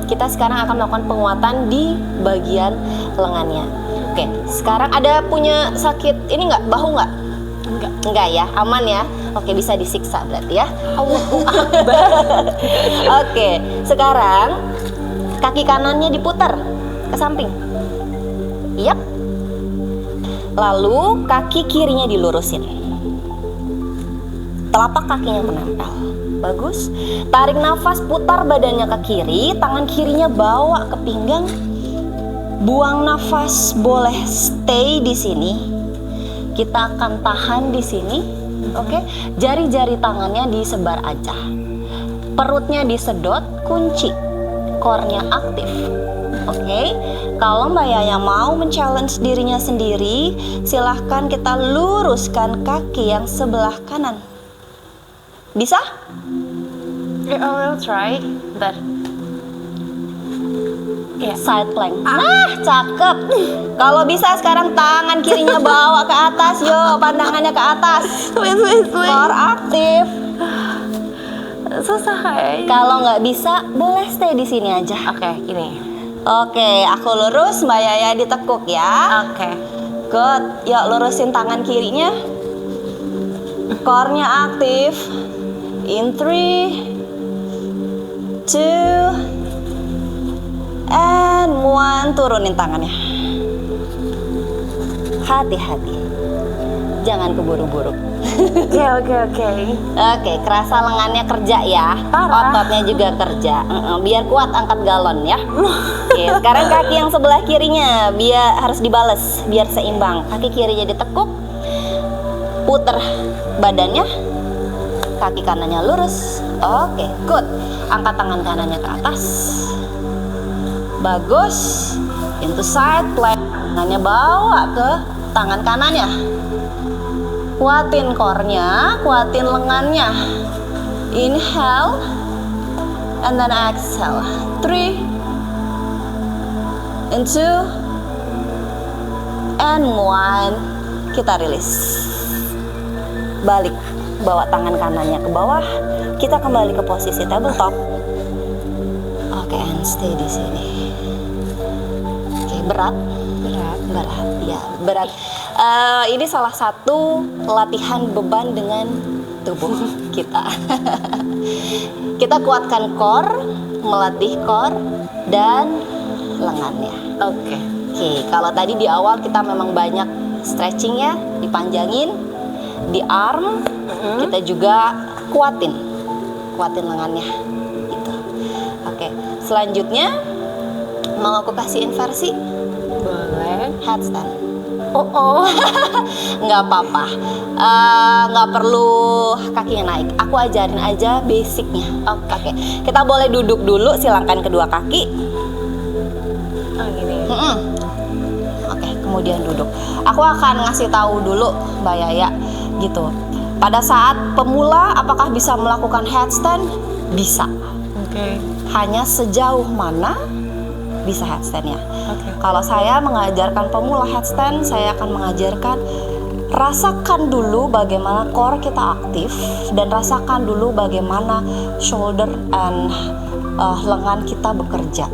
S3: kita sekarang akan melakukan penguatan di bagian lengannya. Oke, sekarang ada punya sakit ini nggak? Bahu nggak? Enggak ya, aman ya. Oke, bisa disiksa berarti ya. Oke, sekarang kaki kanannya diputar ke samping. Yap. Lalu kaki kirinya dilurusin. Telapak kakinya menempel. Bagus. Tarik nafas, putar badannya ke kiri, tangan kirinya bawa ke pinggang. Buang nafas, boleh stay di sini. Kita akan tahan di sini. Oke. Jari-jari tangannya disebar aja. Perutnya disedot, kunci. Core-nya aktif. Oke, kalau Mbak Yaya mau men-challenge dirinya sendiri, silahkan kita luruskan kaki yang sebelah kanan. Bisa?
S2: I will try that.
S3: Side plank. Cakep. Kalau bisa sekarang tangan kirinya bawa ke atas, yo, pandangannya ke atas.
S2: Wait.
S3: Core aktif.
S2: Susah kayak.
S3: Kalau nggak bisa, boleh stay di sini aja.
S2: Oke, gini.
S3: Oke, aku lurus, Mbak Yaya ditekuk ya.
S2: Oke.
S3: Good. Yuk lurusin tangan kirinya. Core-nya aktif. In 3, 2, and 1. Turunin tangannya. Hati-hati. Jangan keburu-buru.
S2: Oke.
S3: Oke, kerasa lengannya kerja ya.
S2: Parah.
S3: Ototnya juga kerja. Biar kuat angkat galon ya. Oke, sekarang kaki yang sebelah kirinya biar harus dibales biar seimbang. Kaki kirinya ditekuk. Puter badannya. Kaki kanannya lurus. Oke, good. Angkat tangan kanannya ke atas. Bagus. Into side plank. Tangannya bawa ke tangan kanannya. Kuatin core-nya, kuatin lengannya. Inhale and then exhale. 3 and 2 and 1. Kita rilis. Balik, bawa tangan kanannya ke bawah. Kita kembali ke posisi tabletop. Oke, and stay di sini. Oke, berat ya, berat. Ini salah satu latihan beban dengan tubuh kita. Kita kuatkan core, melatih core dan lengannya. Oke, kalau tadi di awal kita memang banyak stretching ya, dipanjangin, di arm, kita juga kuatin lengannya. Gitu. Oke, selanjutnya mau aku kasih inversi?
S2: Boleh.
S3: Headstand.
S2: Oh.
S3: Nggak apa-apa, nggak perlu kakinya naik. Aku ajarin aja basicnya. Oke. Kita boleh duduk dulu, silangkan kedua kaki.
S2: Gini.
S3: Oke, kemudian duduk. Aku akan ngasih tahu dulu Mbak Yaya gitu. Pada saat pemula, apakah bisa melakukan headstand? Bisa.
S2: Oke.
S3: Hanya sejauh mana bisa headstandnya. Kalau saya mengajarkan pemula headstand, saya akan mengajarkan rasakan dulu bagaimana core kita aktif dan rasakan dulu bagaimana shoulder and lengan kita bekerja.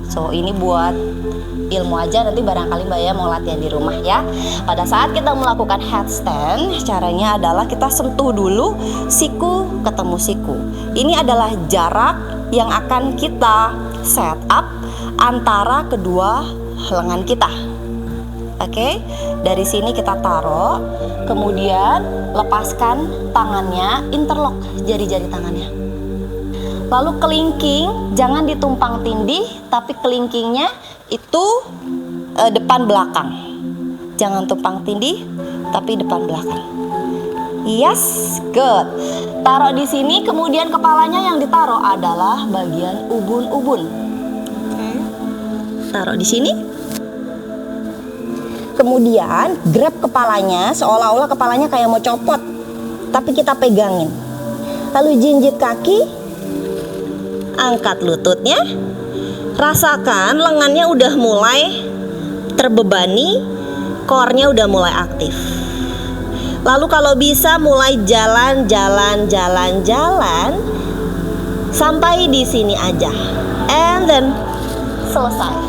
S3: So ini buat ilmu aja, nanti barangkali Mbak ya mau latihan di rumah ya. Pada saat kita melakukan headstand, caranya adalah kita sentuh dulu siku ketemu siku. Ini adalah jarak yang akan kita set up antara kedua lengan kita. Oke, dari sini kita taruh, kemudian lepaskan tangannya, interlock jari-jari tangannya. Lalu kelingking, jangan ditumpang tindih, tapi kelingkingnya itu depan belakang. Jangan tumpang tindih, tapi depan belakang. Yes, good. Taruh di sini, kemudian kepalanya yang ditaruh adalah bagian ubun-ubun. Taruh di sini. Kemudian grab kepalanya, seolah-olah kepalanya kayak mau copot, tapi kita pegangin. Lalu jinjit kaki, angkat lututnya, rasakan lengannya udah mulai terbebani, core-nya udah mulai aktif. Lalu kalau bisa mulai jalan sampai di sini aja, and then selesai.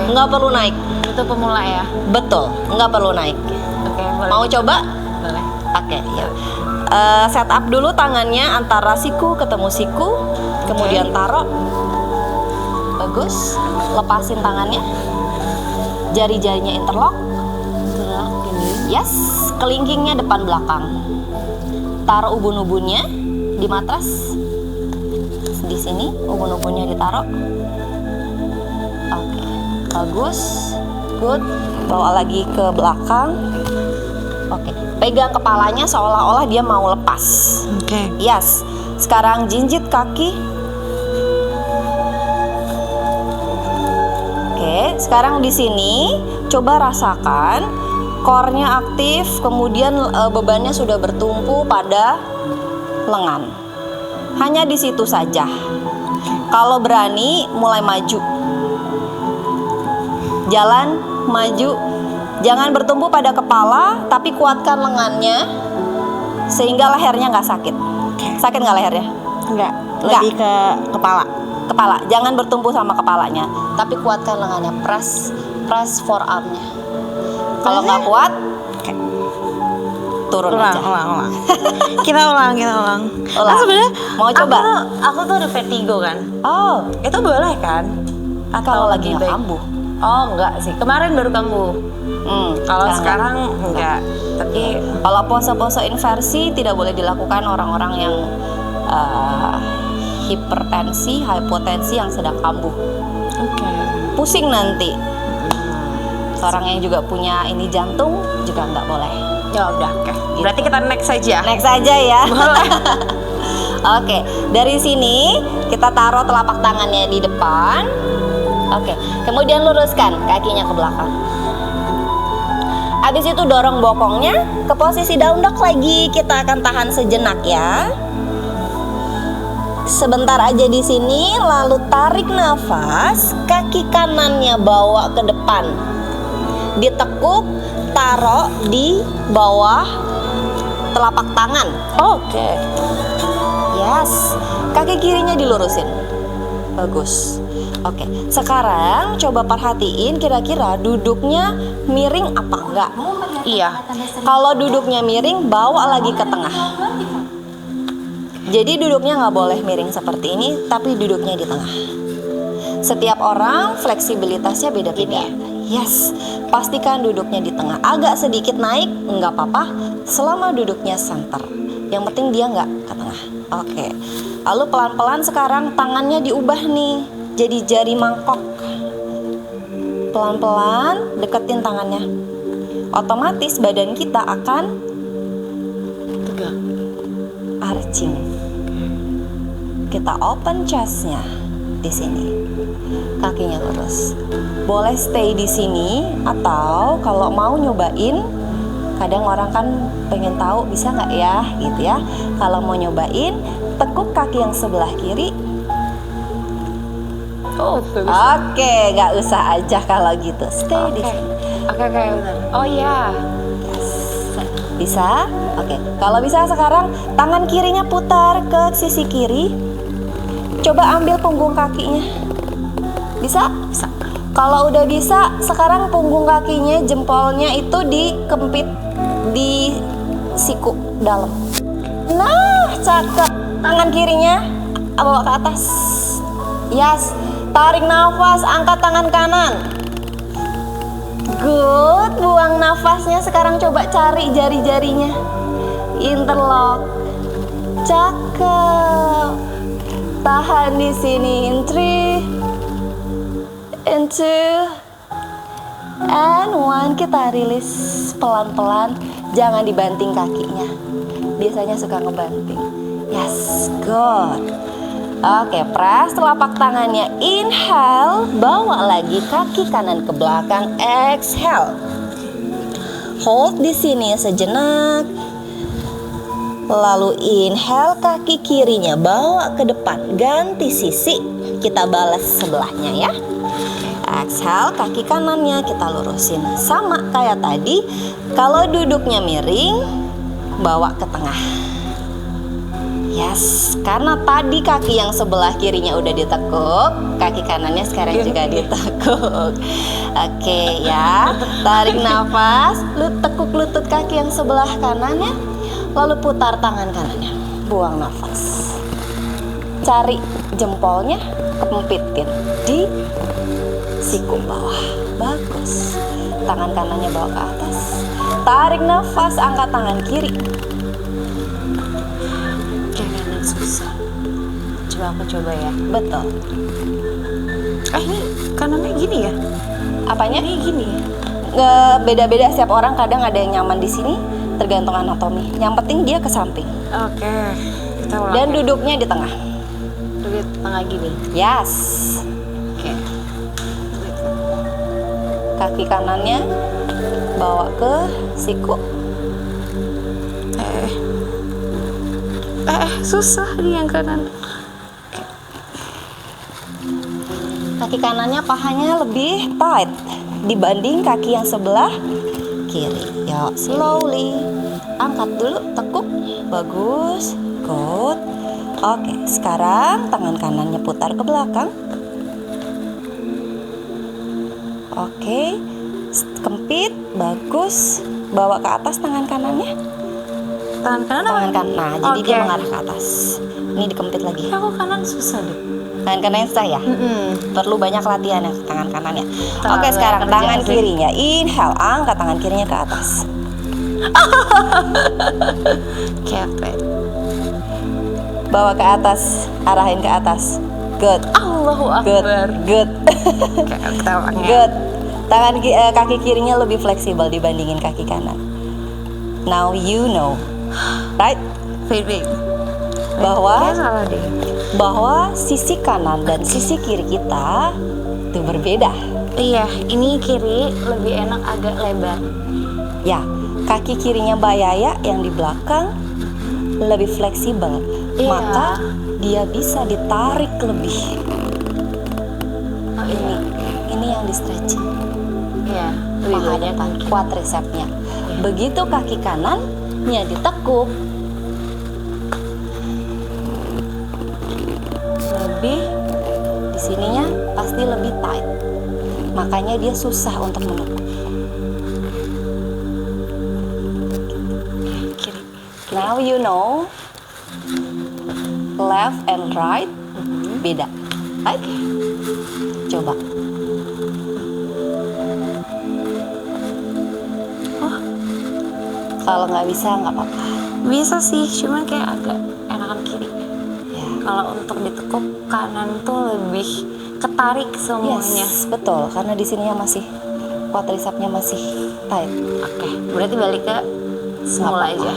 S3: Nggak perlu naik.
S1: Itu pemula ya?
S3: Betul, nggak perlu naik.
S1: Oke, boleh.
S3: Mau coba?
S1: Boleh.
S3: Oke, ya. Set up dulu tangannya antara siku ketemu siku, kemudian taruh. Bagus. Lepasin tangannya. Jari-jarinya interlock. Gini. Yes. Kelingkingnya depan belakang. Taruh ubun-ubunnya di matras. Di sini ubun-ubunnya ditaruh. Oke. Bagus. Good. Bawa lagi ke belakang. Oke, pegang kepalanya seolah-olah dia mau lepas.
S1: Oke.
S3: Yes. Sekarang jinjit kaki. Oke, sekarang di sini coba rasakan core-nya aktif, kemudian bebannya sudah bertumpu pada lengan. Hanya di situ saja. Kalau berani mulai maju. Jalan, maju. Jangan bertumpu pada kepala, tapi kuatkan lengannya sehingga lehernya nggak sakit. Sakit nggak lehernya?
S1: Enggak.
S3: Nggak.
S1: Lebih ke kepala.
S3: Kepala, jangan bertumpu sama kepalanya, tapi kuatkan lengannya, press forearmnya. Kalau nggak kuat, turun aja.
S1: Ulang. Kita ulang.
S3: Ulang.
S1: Kan sebenarnya
S3: Mau coba?
S1: Aku tuh ada vertigo kan.
S3: Oh,
S1: Itu boleh kan?
S3: kalau lagi
S1: lebih baik?
S3: kambuh.
S1: Oh, enggak sih. Kemarin baru kambuh. Kalau sekarang enggak. Tapi
S3: Kalau pose-pose inversi tidak boleh dilakukan orang-orang yang hipertensi, hipotensi yang sedang kambuh.
S1: oke.
S3: Pusing nanti. Orang yang juga punya ini jantung juga nggak boleh.
S1: Ya udah, oke. Berarti kita next saja.
S3: Next aja ya. Oke, dari sini kita taruh telapak tangannya di depan. Oke, kemudian luruskan kakinya ke belakang. Habis itu dorong bokongnya ke posisi down dog lagi. Kita akan tahan sejenak ya. Sebentar aja di sini, lalu tarik nafas, kaki kanannya bawa ke depan. Ditekuk, taruh di bawah telapak tangan.
S1: Oke.
S3: Yes, kaki kirinya dilurusin. Bagus. Oke, sekarang coba perhatiin kira-kira duduknya miring apa enggak.
S1: Iya.
S3: Kalau duduknya miring, bawa lagi ke tengah. Jadi duduknya nggak boleh miring seperti ini, tapi duduknya di tengah. Setiap orang fleksibilitasnya beda-beda. Yes, pastikan duduknya di tengah. Agak sedikit naik, nggak apa-apa, selama duduknya center. Yang penting dia nggak ke tengah. Oke. Lalu pelan-pelan sekarang tangannya diubah nih, jadi jari mangkok. Pelan-pelan deketin tangannya. Otomatis badan kita akan
S1: Tegak.
S3: arching. Kita open chestnya di sini. Kakinya lurus. Boleh stay di sini atau kalau mau nyobain, kadang orang kan pengen tahu bisa nggak ya, gitu ya. Kalau mau nyobain, tekuk kaki yang sebelah kiri.
S1: Oh,
S3: Oke, nggak usah aja kalau gitu. Stay di sini.
S1: Oke, benar. Oh iya.
S3: Bisa? Oke. Kalau bisa sekarang tangan kirinya putar ke sisi kiri. Coba ambil punggung kakinya. Bisa?
S1: Bisa.
S3: Kalau udah bisa, sekarang punggung kakinya, jempolnya itu dikempit di siku dalam. Nah, cakep. Tangan kirinya bawa ke atas. Yes. Tarik nafas, angkat tangan kanan. Good. Buang nafasnya. Sekarang coba cari jari-jarinya. Interlock. Cakep. Tahan di sini. In 3, in 2, and 1. Kita rilis pelan-pelan. Jangan dibanting kakinya. Biasanya suka ngebanting. Yes, good. Oke, press telapak tangannya. Inhale, bawa lagi kaki kanan ke belakang. Exhale. Hold di sini sejenak. Lalu inhale, kaki kirinya bawa ke depan. Ganti sisi. Kita balas sebelahnya ya. Exhale, kaki kanannya kita lurusin. Sama kayak tadi. Kalau duduknya miring, bawa ke tengah. Yes, karena tadi kaki yang sebelah kirinya udah ditekuk, kaki kanannya sekarang juga ditekuk. Oke ya, tarik nafas, lu tekuk lutut kaki yang sebelah kanannya, lalu putar tangan kanannya, buang nafas. Cari jempolnya, kempitin di siku bawah. Bagus. Tangan kanannya bawa ke atas. Tarik nafas, angkat tangan kiri.
S1: Kanan susah. Coba aku coba ya.
S3: Betul.
S1: Ini kanannya gini ya?
S3: Apanya?
S1: Ini gini ya?
S3: Beda-beda, setiap orang kadang ada yang nyaman di sini, tergantung anatomi. Yang penting dia ke samping.
S1: Oke. Kita ulang.
S3: Dan duduknya di tengah.
S1: Duduk di tengah gini.
S3: Yes.
S1: Oke.
S3: Kaki kanannya bawa ke siku.
S1: Susah nih yang kanan.
S3: Kaki kanannya pahanya lebih tight dibanding kaki yang sebelah kiri. Yuk, slowly. Angkat dulu, tekuk. Bagus. Good. Oke, sekarang tangan kanannya putar ke belakang. Oke. Kempit, bagus. Bawa ke atas tangan kanannya.
S1: Tangan kanan apa?
S3: Tangan kanan. Nah, jadi dia
S1: Oke.
S3: mengarah ke atas. Ini dikempit lagi.
S1: Aku kanan susah deh.
S3: Tangan kanan susah ya? Perlu banyak latihan ya tangan kanannya.
S1: Tangan
S3: Oke, sekarang
S1: kerja
S3: tangan
S1: sih.
S3: kirinya. Inhale, angkat tangan kirinya ke atas.
S1: Capek.
S3: Bawa ke atas, arahin ke atas. Good.
S1: Allahu
S3: Good.
S1: Akbar.
S3: Good.
S1: Kayak ketawanya.
S3: Good. Kaki kirinya lebih fleksibel dibandingin kaki kanan. Now you know. Right?
S1: Wait.
S3: Bahwa
S1: Kayaknya salah deh.
S3: bahwa sisi kanan dan sisi kiri kita itu berbeda.
S1: Iya, ini kiri lebih enak agak lebar.
S3: Ya, kaki kirinya Mbak Yaya yang di belakang lebih fleksibel.
S1: Iya.
S3: Maka dia bisa ditarik lebih.
S1: Oh iya.
S3: Ini yang di stretching.
S1: Iya, lebih
S3: Paha
S1: banyak.
S3: depan, quadricepsnya. Begitu kaki kanannya ditekuk, lebih di sininya pasti lebih tight. Makanya dia susah untuk menekuk.
S1: Kiri.
S3: Now you know left and right beda. Right? Coba. Kalau nggak bisa nggak apa-apa.
S1: Bisa sih, cuman kayak agak enakan kiri.
S3: Ya.
S1: Kalau untuk ditekuk kanan tuh lebih ketarik semuanya.
S3: Yes, betul. Karena di sininya masih quadricepsnya masih tight.
S1: Oke, berarti balik ke semula aja.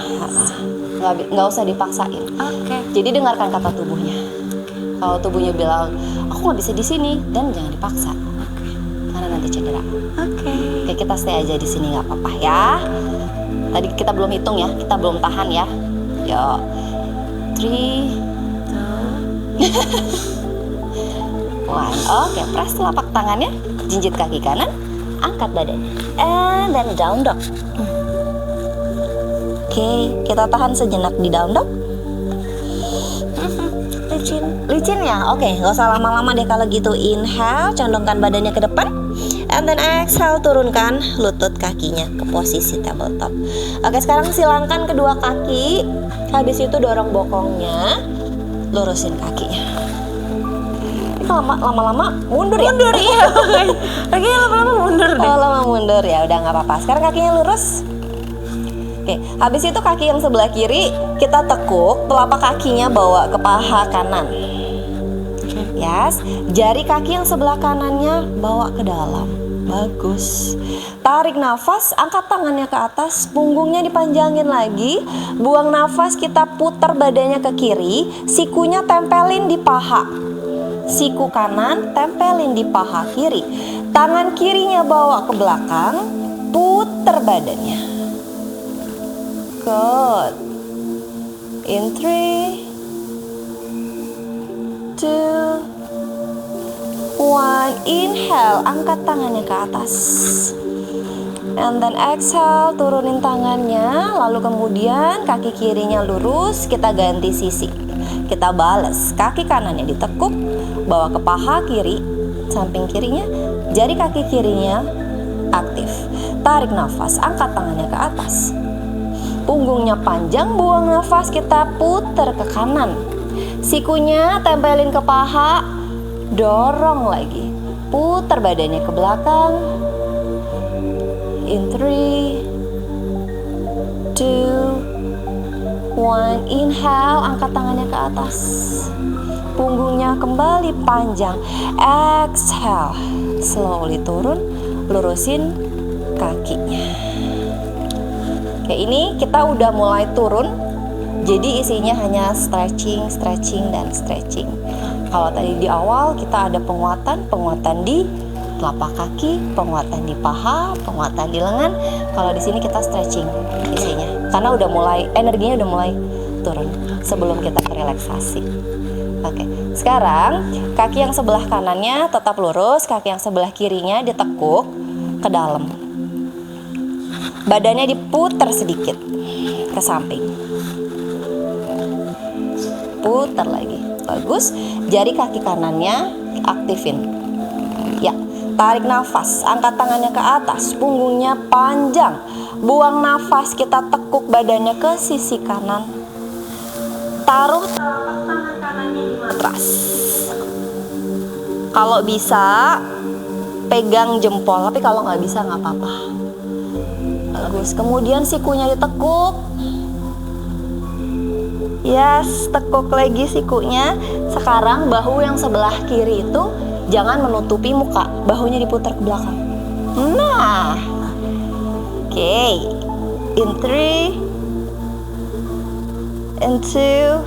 S3: Nggak usah dipaksain.
S1: Oke.
S3: Jadi dengarkan kata tubuhnya. Kalau tubuhnya bilang aku nggak bisa di sini, dan jangan dipaksa. Karena nanti cedera.
S1: Oke.
S3: Oke, kita stay aja di sini nggak apa-apa ya. Tadi kita belum hitung ya, kita belum tahan ya. Yuk, 3, 2, 1. Oke, press telapak tangannya, jinjit kaki kanan, angkat badan, and then down dog. Oke, kita tahan sejenak di dalam dok. Licin ya. Oke, nggak usah lama-lama deh kalau gitu. Inhale, condongkan badannya ke depan. And then exhale, turunkan lutut kakinya ke posisi tabletop. Oke, sekarang silangkan kedua kaki. Habis itu dorong bokongnya, lurusin kakinya. Ini lama-lama mundur ya?
S1: Mundur iya. Kakinya lama-lama mundur deh.
S3: Oh, lama mundur ya, udah nggak apa-apa. Sekarang kakinya lurus. Oke, habis itu kaki yang sebelah kiri kita tekuk, telapak kakinya bawa ke paha kanan. Yes, jari kaki yang sebelah kanannya bawa ke dalam. Bagus. Tarik nafas, angkat tangannya ke atas, punggungnya dipanjangin lagi. Buang nafas, kita putar badannya ke kiri, sikunya tempelin di paha. Siku kanan tempelin di paha kiri. Tangan kirinya bawa ke belakang, putar badannya. Good. In 3, 2, 1. Inhale, angkat tangannya ke atas. And then exhale, turunin tangannya. Lalu kemudian kaki kirinya lurus, kita ganti sisi. Kita balas, kaki kanannya ditekuk, bawa ke paha kiri, samping kirinya. Jari kaki kirinya aktif. Tarik nafas, angkat tangannya ke atas. Punggungnya panjang, buang nafas, kita putar ke kanan. Sikunya tempelin ke paha, dorong lagi. Putar badannya ke belakang. In 3, 2, 1. Inhale, angkat tangannya ke atas. Punggungnya kembali panjang. Exhale, slowly turun, lurusin kakinya. Oke, ini kita udah mulai turun. Jadi isinya hanya stretching, dan stretching. Kalau tadi di awal kita ada penguatan di telapak kaki, penguatan di paha, penguatan di lengan. Kalau di sini kita stretching isinya. Karena udah mulai, energinya udah mulai turun sebelum kita ke relaksasi. Oke, sekarang kaki yang sebelah kanannya tetap lurus, kaki yang sebelah kirinya ditekuk ke dalam. Badannya diputar sedikit ke samping. Putar lagi. Bagus. Jari kaki kanannya aktifin. Ya, tarik nafas, angkat tangannya ke atas, punggungnya panjang. Buang nafas, kita tekuk badannya ke sisi kanan. Taruh telapak tangan kanannya di matras. Kalau bisa pegang jempol, tapi kalau nggak bisa nggak apa-apa. Bagus. Kemudian sikunya ditekuk. Yes, tekuk lagi sikunya. Sekarang bahu yang sebelah kiri itu jangan menutupi muka, bahunya diputar ke belakang. Nah, oke. In 3, in 2,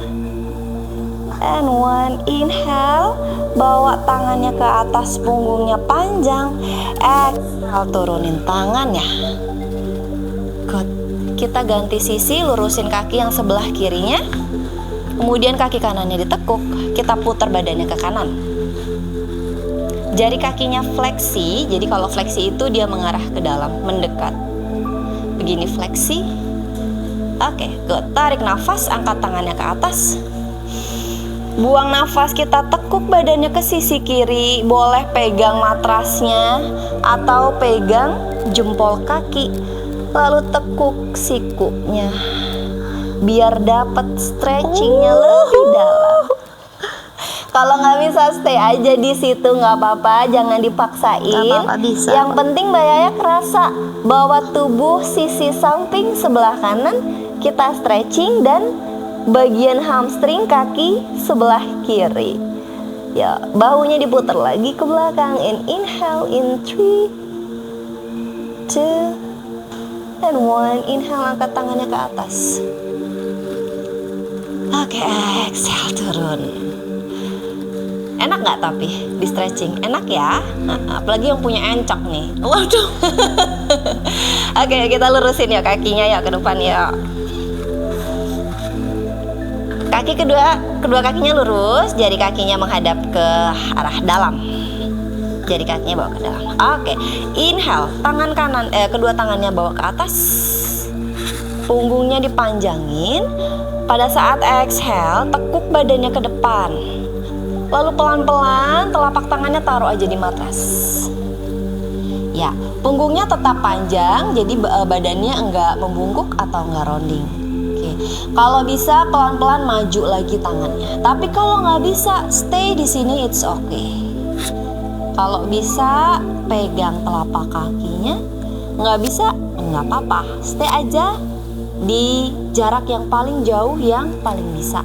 S3: and 1. Inhale, bawa tangannya ke atas, punggungnya panjang. Exhale, turunin tangannya. Good. Kita ganti sisi, lurusin kaki yang sebelah kirinya. Kemudian kaki kanannya ditekuk, kita putar badannya ke kanan. Jari kakinya fleksi, jadi kalau fleksi itu dia mengarah ke dalam, mendekat. Begini fleksi. Oke, good. Tarik nafas, angkat tangannya ke atas. Buang nafas, kita tekuk badannya ke sisi kiri. Boleh pegang matrasnya atau pegang jempol kaki. Lalu tekuk sikunya. Biar dapat stretchingnya lebih dalam. Kalau nggak bisa stay aja di situ nggak apa-apa, jangan dipaksain.
S1: Nggak apa-apa, bisa.
S3: Yang penting Mbak Yaya kerasa bahwa tubuh sisi samping sebelah kanan kita stretching dan bagian hamstring kaki sebelah kiri. Ya, bahunya diputar lagi ke belakang. Inhale, in 3, 2, and 1. Inhale, angkat tangannya ke atas. Oke, exhale, turun. Enak nggak tapi di stretching? Enak ya? Apalagi yang punya encok nih. Waduh. Oke, kita lurusin ya kakinya ya ke depan ya. Kaki kedua kakinya lurus, jari kakinya menghadap ke arah dalam. Jari kakinya bawa ke dalam. Oke, inhale, tangan kanan kedua tangannya bawa ke atas. punggungnya dipanjangin. Pada saat exhale, tekuk badannya ke depan. Lalu pelan-pelan telapak tangannya taruh aja di matras. Ya, punggungnya tetap panjang, jadi badannya enggak membungkuk atau enggak rounding. Oke, kalau bisa pelan-pelan maju lagi tangannya. Tapi kalau nggak bisa, stay di sini, it's okay. Kalau bisa pegang telapak kakinya, nggak bisa nggak apa-apa, stay aja di jarak yang paling jauh yang paling bisa.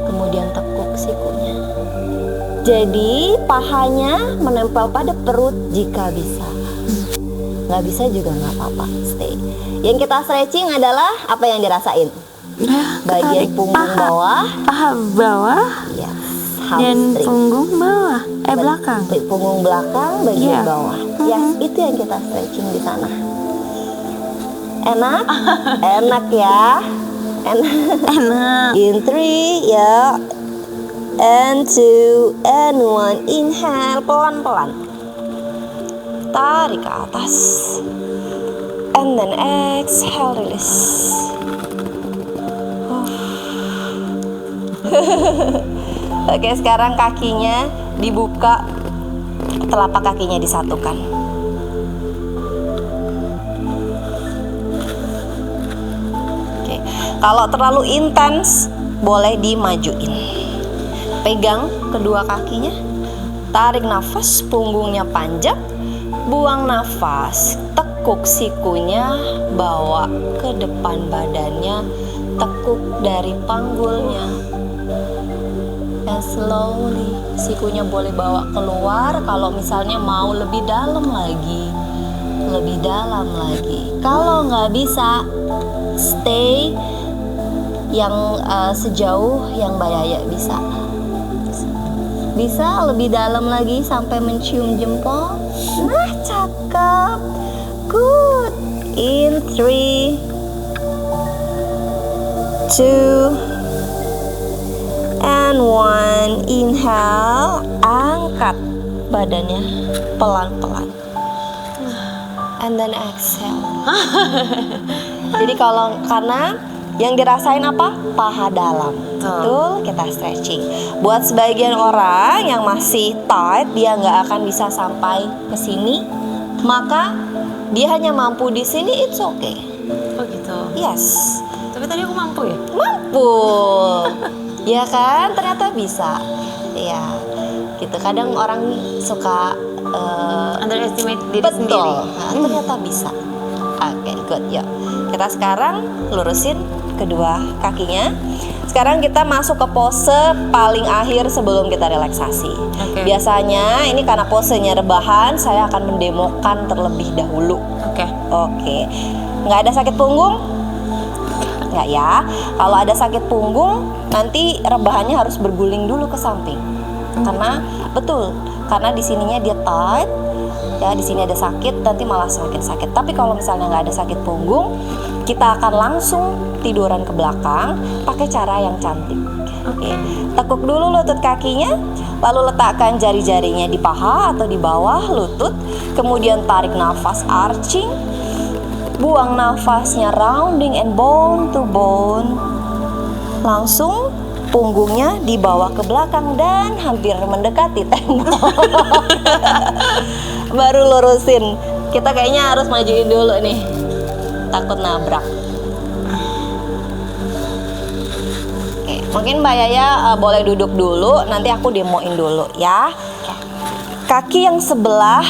S3: Kemudian tekuk sikunya. Jadi pahanya menempel pada perut jika bisa. Nggak bisa juga nggak apa-apa, stay. Yang kita stretching adalah apa yang dirasain? Bagian punggung bawah,
S1: paha bawah,
S3: ya,
S1: dan
S3: hamstring.
S1: punggung bawah, belakang.
S3: Punggung belakang, bagian
S1: Iya.
S3: bawah. Ya, itu yang kita stretching di sana. Enak? Enak ya?
S1: Enak.
S3: In 3, ya. And 2, and 1. Inhale, pelan-pelan. Tarik ke atas. And then exhale, release. Oke, sekarang kakinya dibuka, telapak kakinya disatukan. Oke, kalau terlalu intens boleh dimajuin. Pegang kedua kakinya, tarik nafas, punggungnya panjang, buang nafas, tekuk sikunya, bawa ke depan badannya, tekuk dari panggulnya. And slowly, sikunya boleh bawa keluar kalau misalnya mau lebih dalam lagi. Lebih dalam lagi. Kalau nggak bisa, stay yang sejauh yang Mbak Yaya bisa. Bisa lebih dalam lagi sampai mencium jempol. Nah, cakep. Good. In 3, 2, and 1. Inhale, angkat badannya pelan-pelan. And then exhale. Jadi karena yang dirasain apa? Paha dalam. Betul, kita stretching. Buat sebagian orang yang masih tight, dia nggak akan bisa sampai ke sini, maka dia hanya mampu di sini, it's okay.
S1: Oh gitu.
S3: Yes.
S1: Tapi tadi aku mampu ya?
S3: Mampu. Ya kan, ternyata bisa. Ya, gitu. Kadang orang suka
S1: Underestimate diri
S3: betul.
S1: sendiri.
S3: Nah, ternyata bisa. Oke, good. Yuk. Kita sekarang lurusin kedua kakinya. Sekarang kita masuk ke pose paling akhir sebelum kita relaksasi.
S1: Oke.
S3: Biasanya ini karena posenya rebahan, saya akan mendemokan terlebih dahulu.
S1: Oke.
S3: Oke. Nggak ada sakit punggung? Nggak ya. Kalau ada sakit punggung, nanti rebahannya harus berguling dulu ke samping. Karena betul, karena di sininya dia tight, ya di sini ada sakit, nanti malah semakin sakit. Tapi kalau misalnya nggak ada sakit punggung, kita akan langsung tiduran ke belakang pakai cara yang cantik. Oke. Tekuk dulu lutut kakinya, lalu letakkan jari-jarinya di paha atau di bawah lutut, kemudian tarik nafas arching, buang nafasnya rounding and bone to bone. Langsung punggungnya dibawa ke belakang dan hampir mendekati tembok. Baru lurusin. Kita kayaknya harus majuin dulu nih, takut nabrak. Oke, mungkin Mbak Yaya boleh duduk dulu, nanti aku demoin dulu ya. Kaki yang sebelah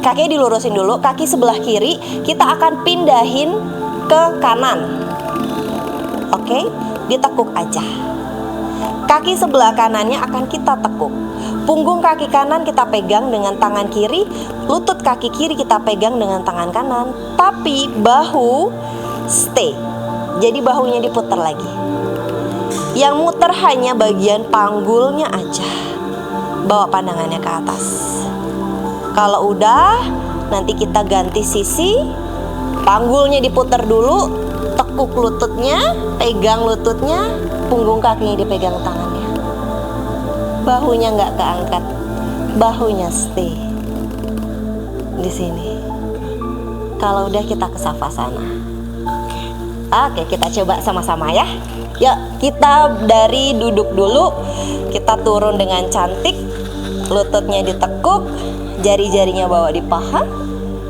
S3: kakinya dilurusin dulu. Kaki sebelah kiri kita akan pindahin ke kanan. Oke, ditekuk aja. Kaki sebelah kanannya akan kita tekuk. Punggung kaki kanan kita pegang dengan tangan kiri, lutut kaki kiri kita pegang dengan tangan kanan. Tapi bahu stay. Jadi bahunya diputar lagi. Yang muter hanya bagian panggulnya aja. Bawa pandangannya ke atas. Kalau udah, nanti kita ganti sisi. Panggulnya diputar dulu, tekuk lututnya, pegang lututnya, punggung kakinya dipegang tangannya. Bahunya nggak keangkat, bahunya stay di sini. kalau udah kita ke Savasana. Oke, kita coba sama-sama ya. Yuk, kita dari duduk dulu. Kita turun dengan cantik. Lututnya ditekuk, jari-jarinya bawa di paha.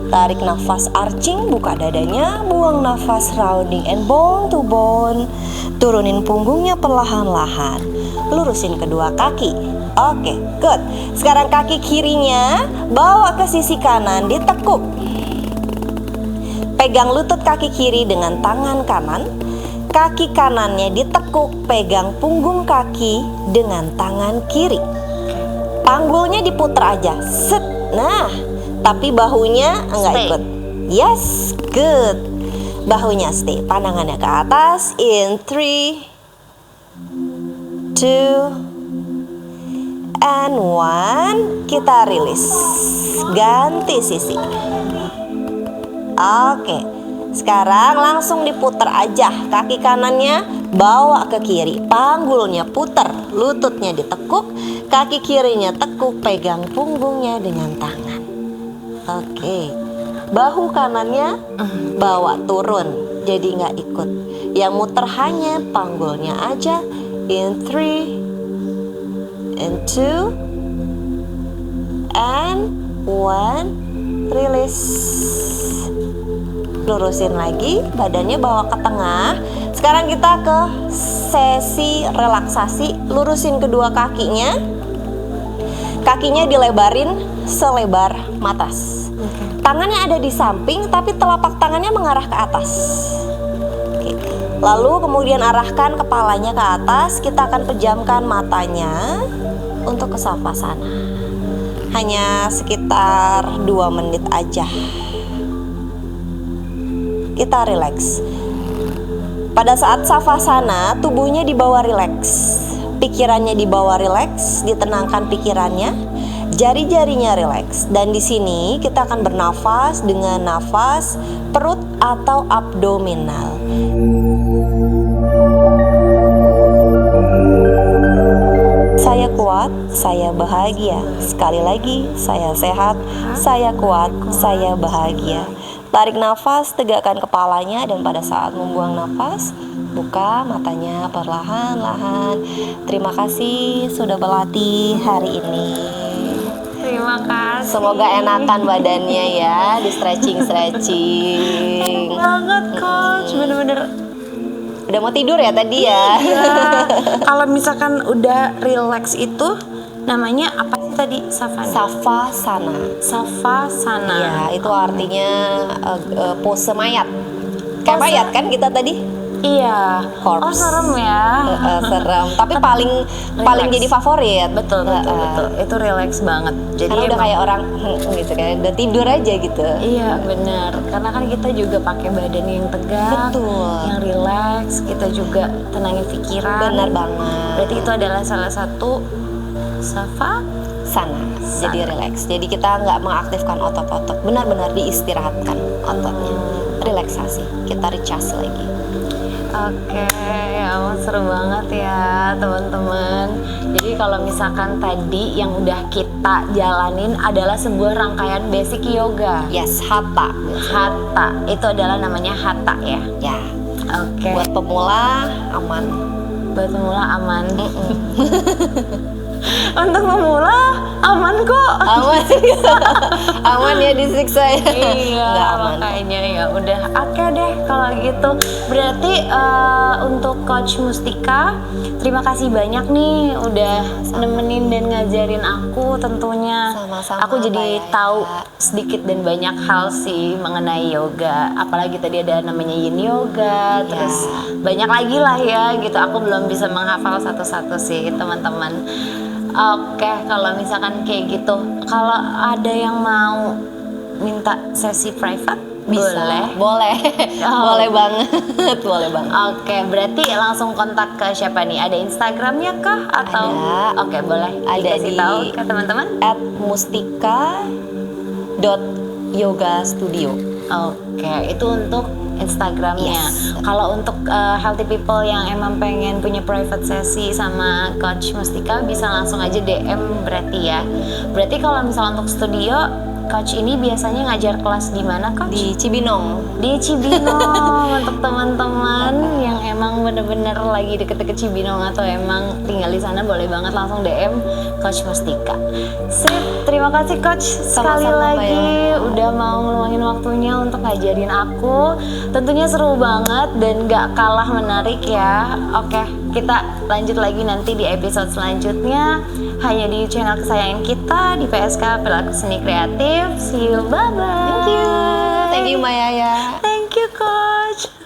S3: Tarik nafas arching, buka dadanya. Buang nafas rounding and bone to bone. Turunin punggungnya perlahan-lahan. Lurusin kedua kaki. Oke, good. Sekarang kaki kirinya bawa ke sisi kanan, ditekuk. Pegang lutut kaki kiri dengan tangan kanan. Kaki kanannya ditekuk, pegang punggung kaki dengan tangan kiri. Panggulnya diputar aja. Set. Nah, tapi bahunya enggak
S1: Stay.
S3: ikut. Yes, good. Bahunya stay. Pandangannya ke atas. In 3, 2, and 1. Kita rilis. Ganti sisi. Oke, sekarang langsung diputar aja. Kaki kanannya bawa ke kiri, panggulnya putar, lututnya ditekuk, kaki kirinya tekuk, pegang punggungnya dengan tangan. Oke, bahu kanannya bawa turun, jadi nggak ikut. Yang muter hanya panggulnya aja. In 3, in 2, and 1. Release. Lurusin lagi, badannya bawa ke tengah. Sekarang kita ke sesi relaksasi. Lurusin kedua kakinya. Kakinya dilebarin selebar matas. Tangannya ada di samping, tapi telapak tangannya mengarah ke atas. Oke. Lalu kemudian arahkan kepalanya ke atas. Kita akan pejamkan matanya untuk ke Savasana. Hanya sekitar 2 menit aja. Kita relax. Pada saat Savasana, tubuhnya dibawa relax, pikirannya dibawa relax, ditenangkan pikirannya, jari-jarinya relax. Dan di sini kita akan bernafas dengan nafas perut atau abdominal. Saya kuat, saya bahagia. Sekali lagi, saya sehat, saya kuat, saya bahagia. Tarik nafas, tegakkan kepalanya, dan pada saat membuang nafas, buka matanya perlahan-lahan. Terima kasih sudah berlatih hari ini.
S1: Terima kasih.
S3: Semoga enakan badannya ya, di stretching.
S1: Banget coach, bener-bener.
S3: Udah mau tidur ya tadi ya?
S1: Iya. Kalau misalkan udah relax itu namanya apa sih tadi?
S3: Savasana.
S1: Savasana.
S3: Ya, itu artinya pose mayat. Kayak mayat kan kita tadi?
S1: Iya.
S3: Corpse.
S1: Oh, serem ya.
S3: Serem. Tapi paling
S1: Relax.
S3: jadi favorit.
S1: Betul. Itu relax banget. Jadi
S3: Karena udah kayak orang gitu kan, udah tidur aja gitu.
S1: Iya benar, karena kan kita juga pakai badan yang tegak,
S3: Betul.
S1: yang relax, kita juga tenangin pikiran.
S3: Benar banget.
S1: Berarti itu adalah salah satu
S3: Sana. Jadi relax. Jadi kita nggak mengaktifkan otot-otot, benar-benar diistirahatkan ototnya. Relaksasi. Kita recharge lagi.
S1: Oke, ya ampun, seru banget ya teman-teman. Jadi kalau misalkan tadi yang udah kita jalanin adalah sebuah rangkaian basic yoga.
S3: Yes, hatha.
S1: Hatha, itu adalah namanya hatha ya.
S3: Ya.
S1: Oke.
S3: Buat pemula aman.
S1: Buat pemula aman. Untuk pemula aman kok.
S3: Aman. Aman ya disiksa ya.
S1: Iya,
S3: Nggak aman.
S1: makanya ya udah oke deh kalau gitu. Berarti untuk Coach Mustika, terima kasih banyak nih udah nemenin dan ngajarin aku tentunya.
S3: Sama-sama,
S1: Aku jadi
S3: Mbak Yaya.
S1: tahu sedikit dan banyak hal sih mengenai yoga. Apalagi tadi ada namanya Yin Yoga, terus banyak lagi lah ya gitu. Aku belum bisa menghafal satu-satu sih teman-teman. Oke, kalau misalkan kayak gitu, kalau ada yang mau minta sesi private,
S3: Bisa.
S1: boleh.
S3: Boleh.
S1: Oh.
S3: Boleh banget. Boleh banget.
S1: Oke, berarti langsung kontak ke siapa nih? Ada Instagramnya kah? Atau
S3: Ada.
S1: Oke, boleh
S3: Ada
S1: dikasih
S3: di-
S1: tahu ke teman-teman.
S3: @mustika.yogastudio.
S1: Oke, itu untuk Instagramnya.
S3: Yes.
S1: Kalau untuk healthy people yang emang pengen punya private sesi sama Coach Mustika, bisa langsung aja DM berarti ya. Berarti kalau misalnya untuk studio Coach ini biasanya ngajar kelas di mana, Coach?
S3: Di Cibinong.
S1: Di Cibinong. Untuk teman-teman yang emang bener-bener lagi deket-deket Cibinong atau emang tinggal di sana, boleh banget langsung DM Coach Mustika. Sip, terima kasih Coach sekali
S3: Sama-sama,
S1: lagi udah mau ngeluangin waktunya untuk ngajarin aku. Tentunya seru banget dan gak kalah menarik ya. Oke, kita lanjut lagi nanti di episode selanjutnya hanya di channel kesayangan kita di PSK Perilaku Seni Kreatif. See you, bye bye.
S3: Thank you Maya ya.
S1: Thank you Coach.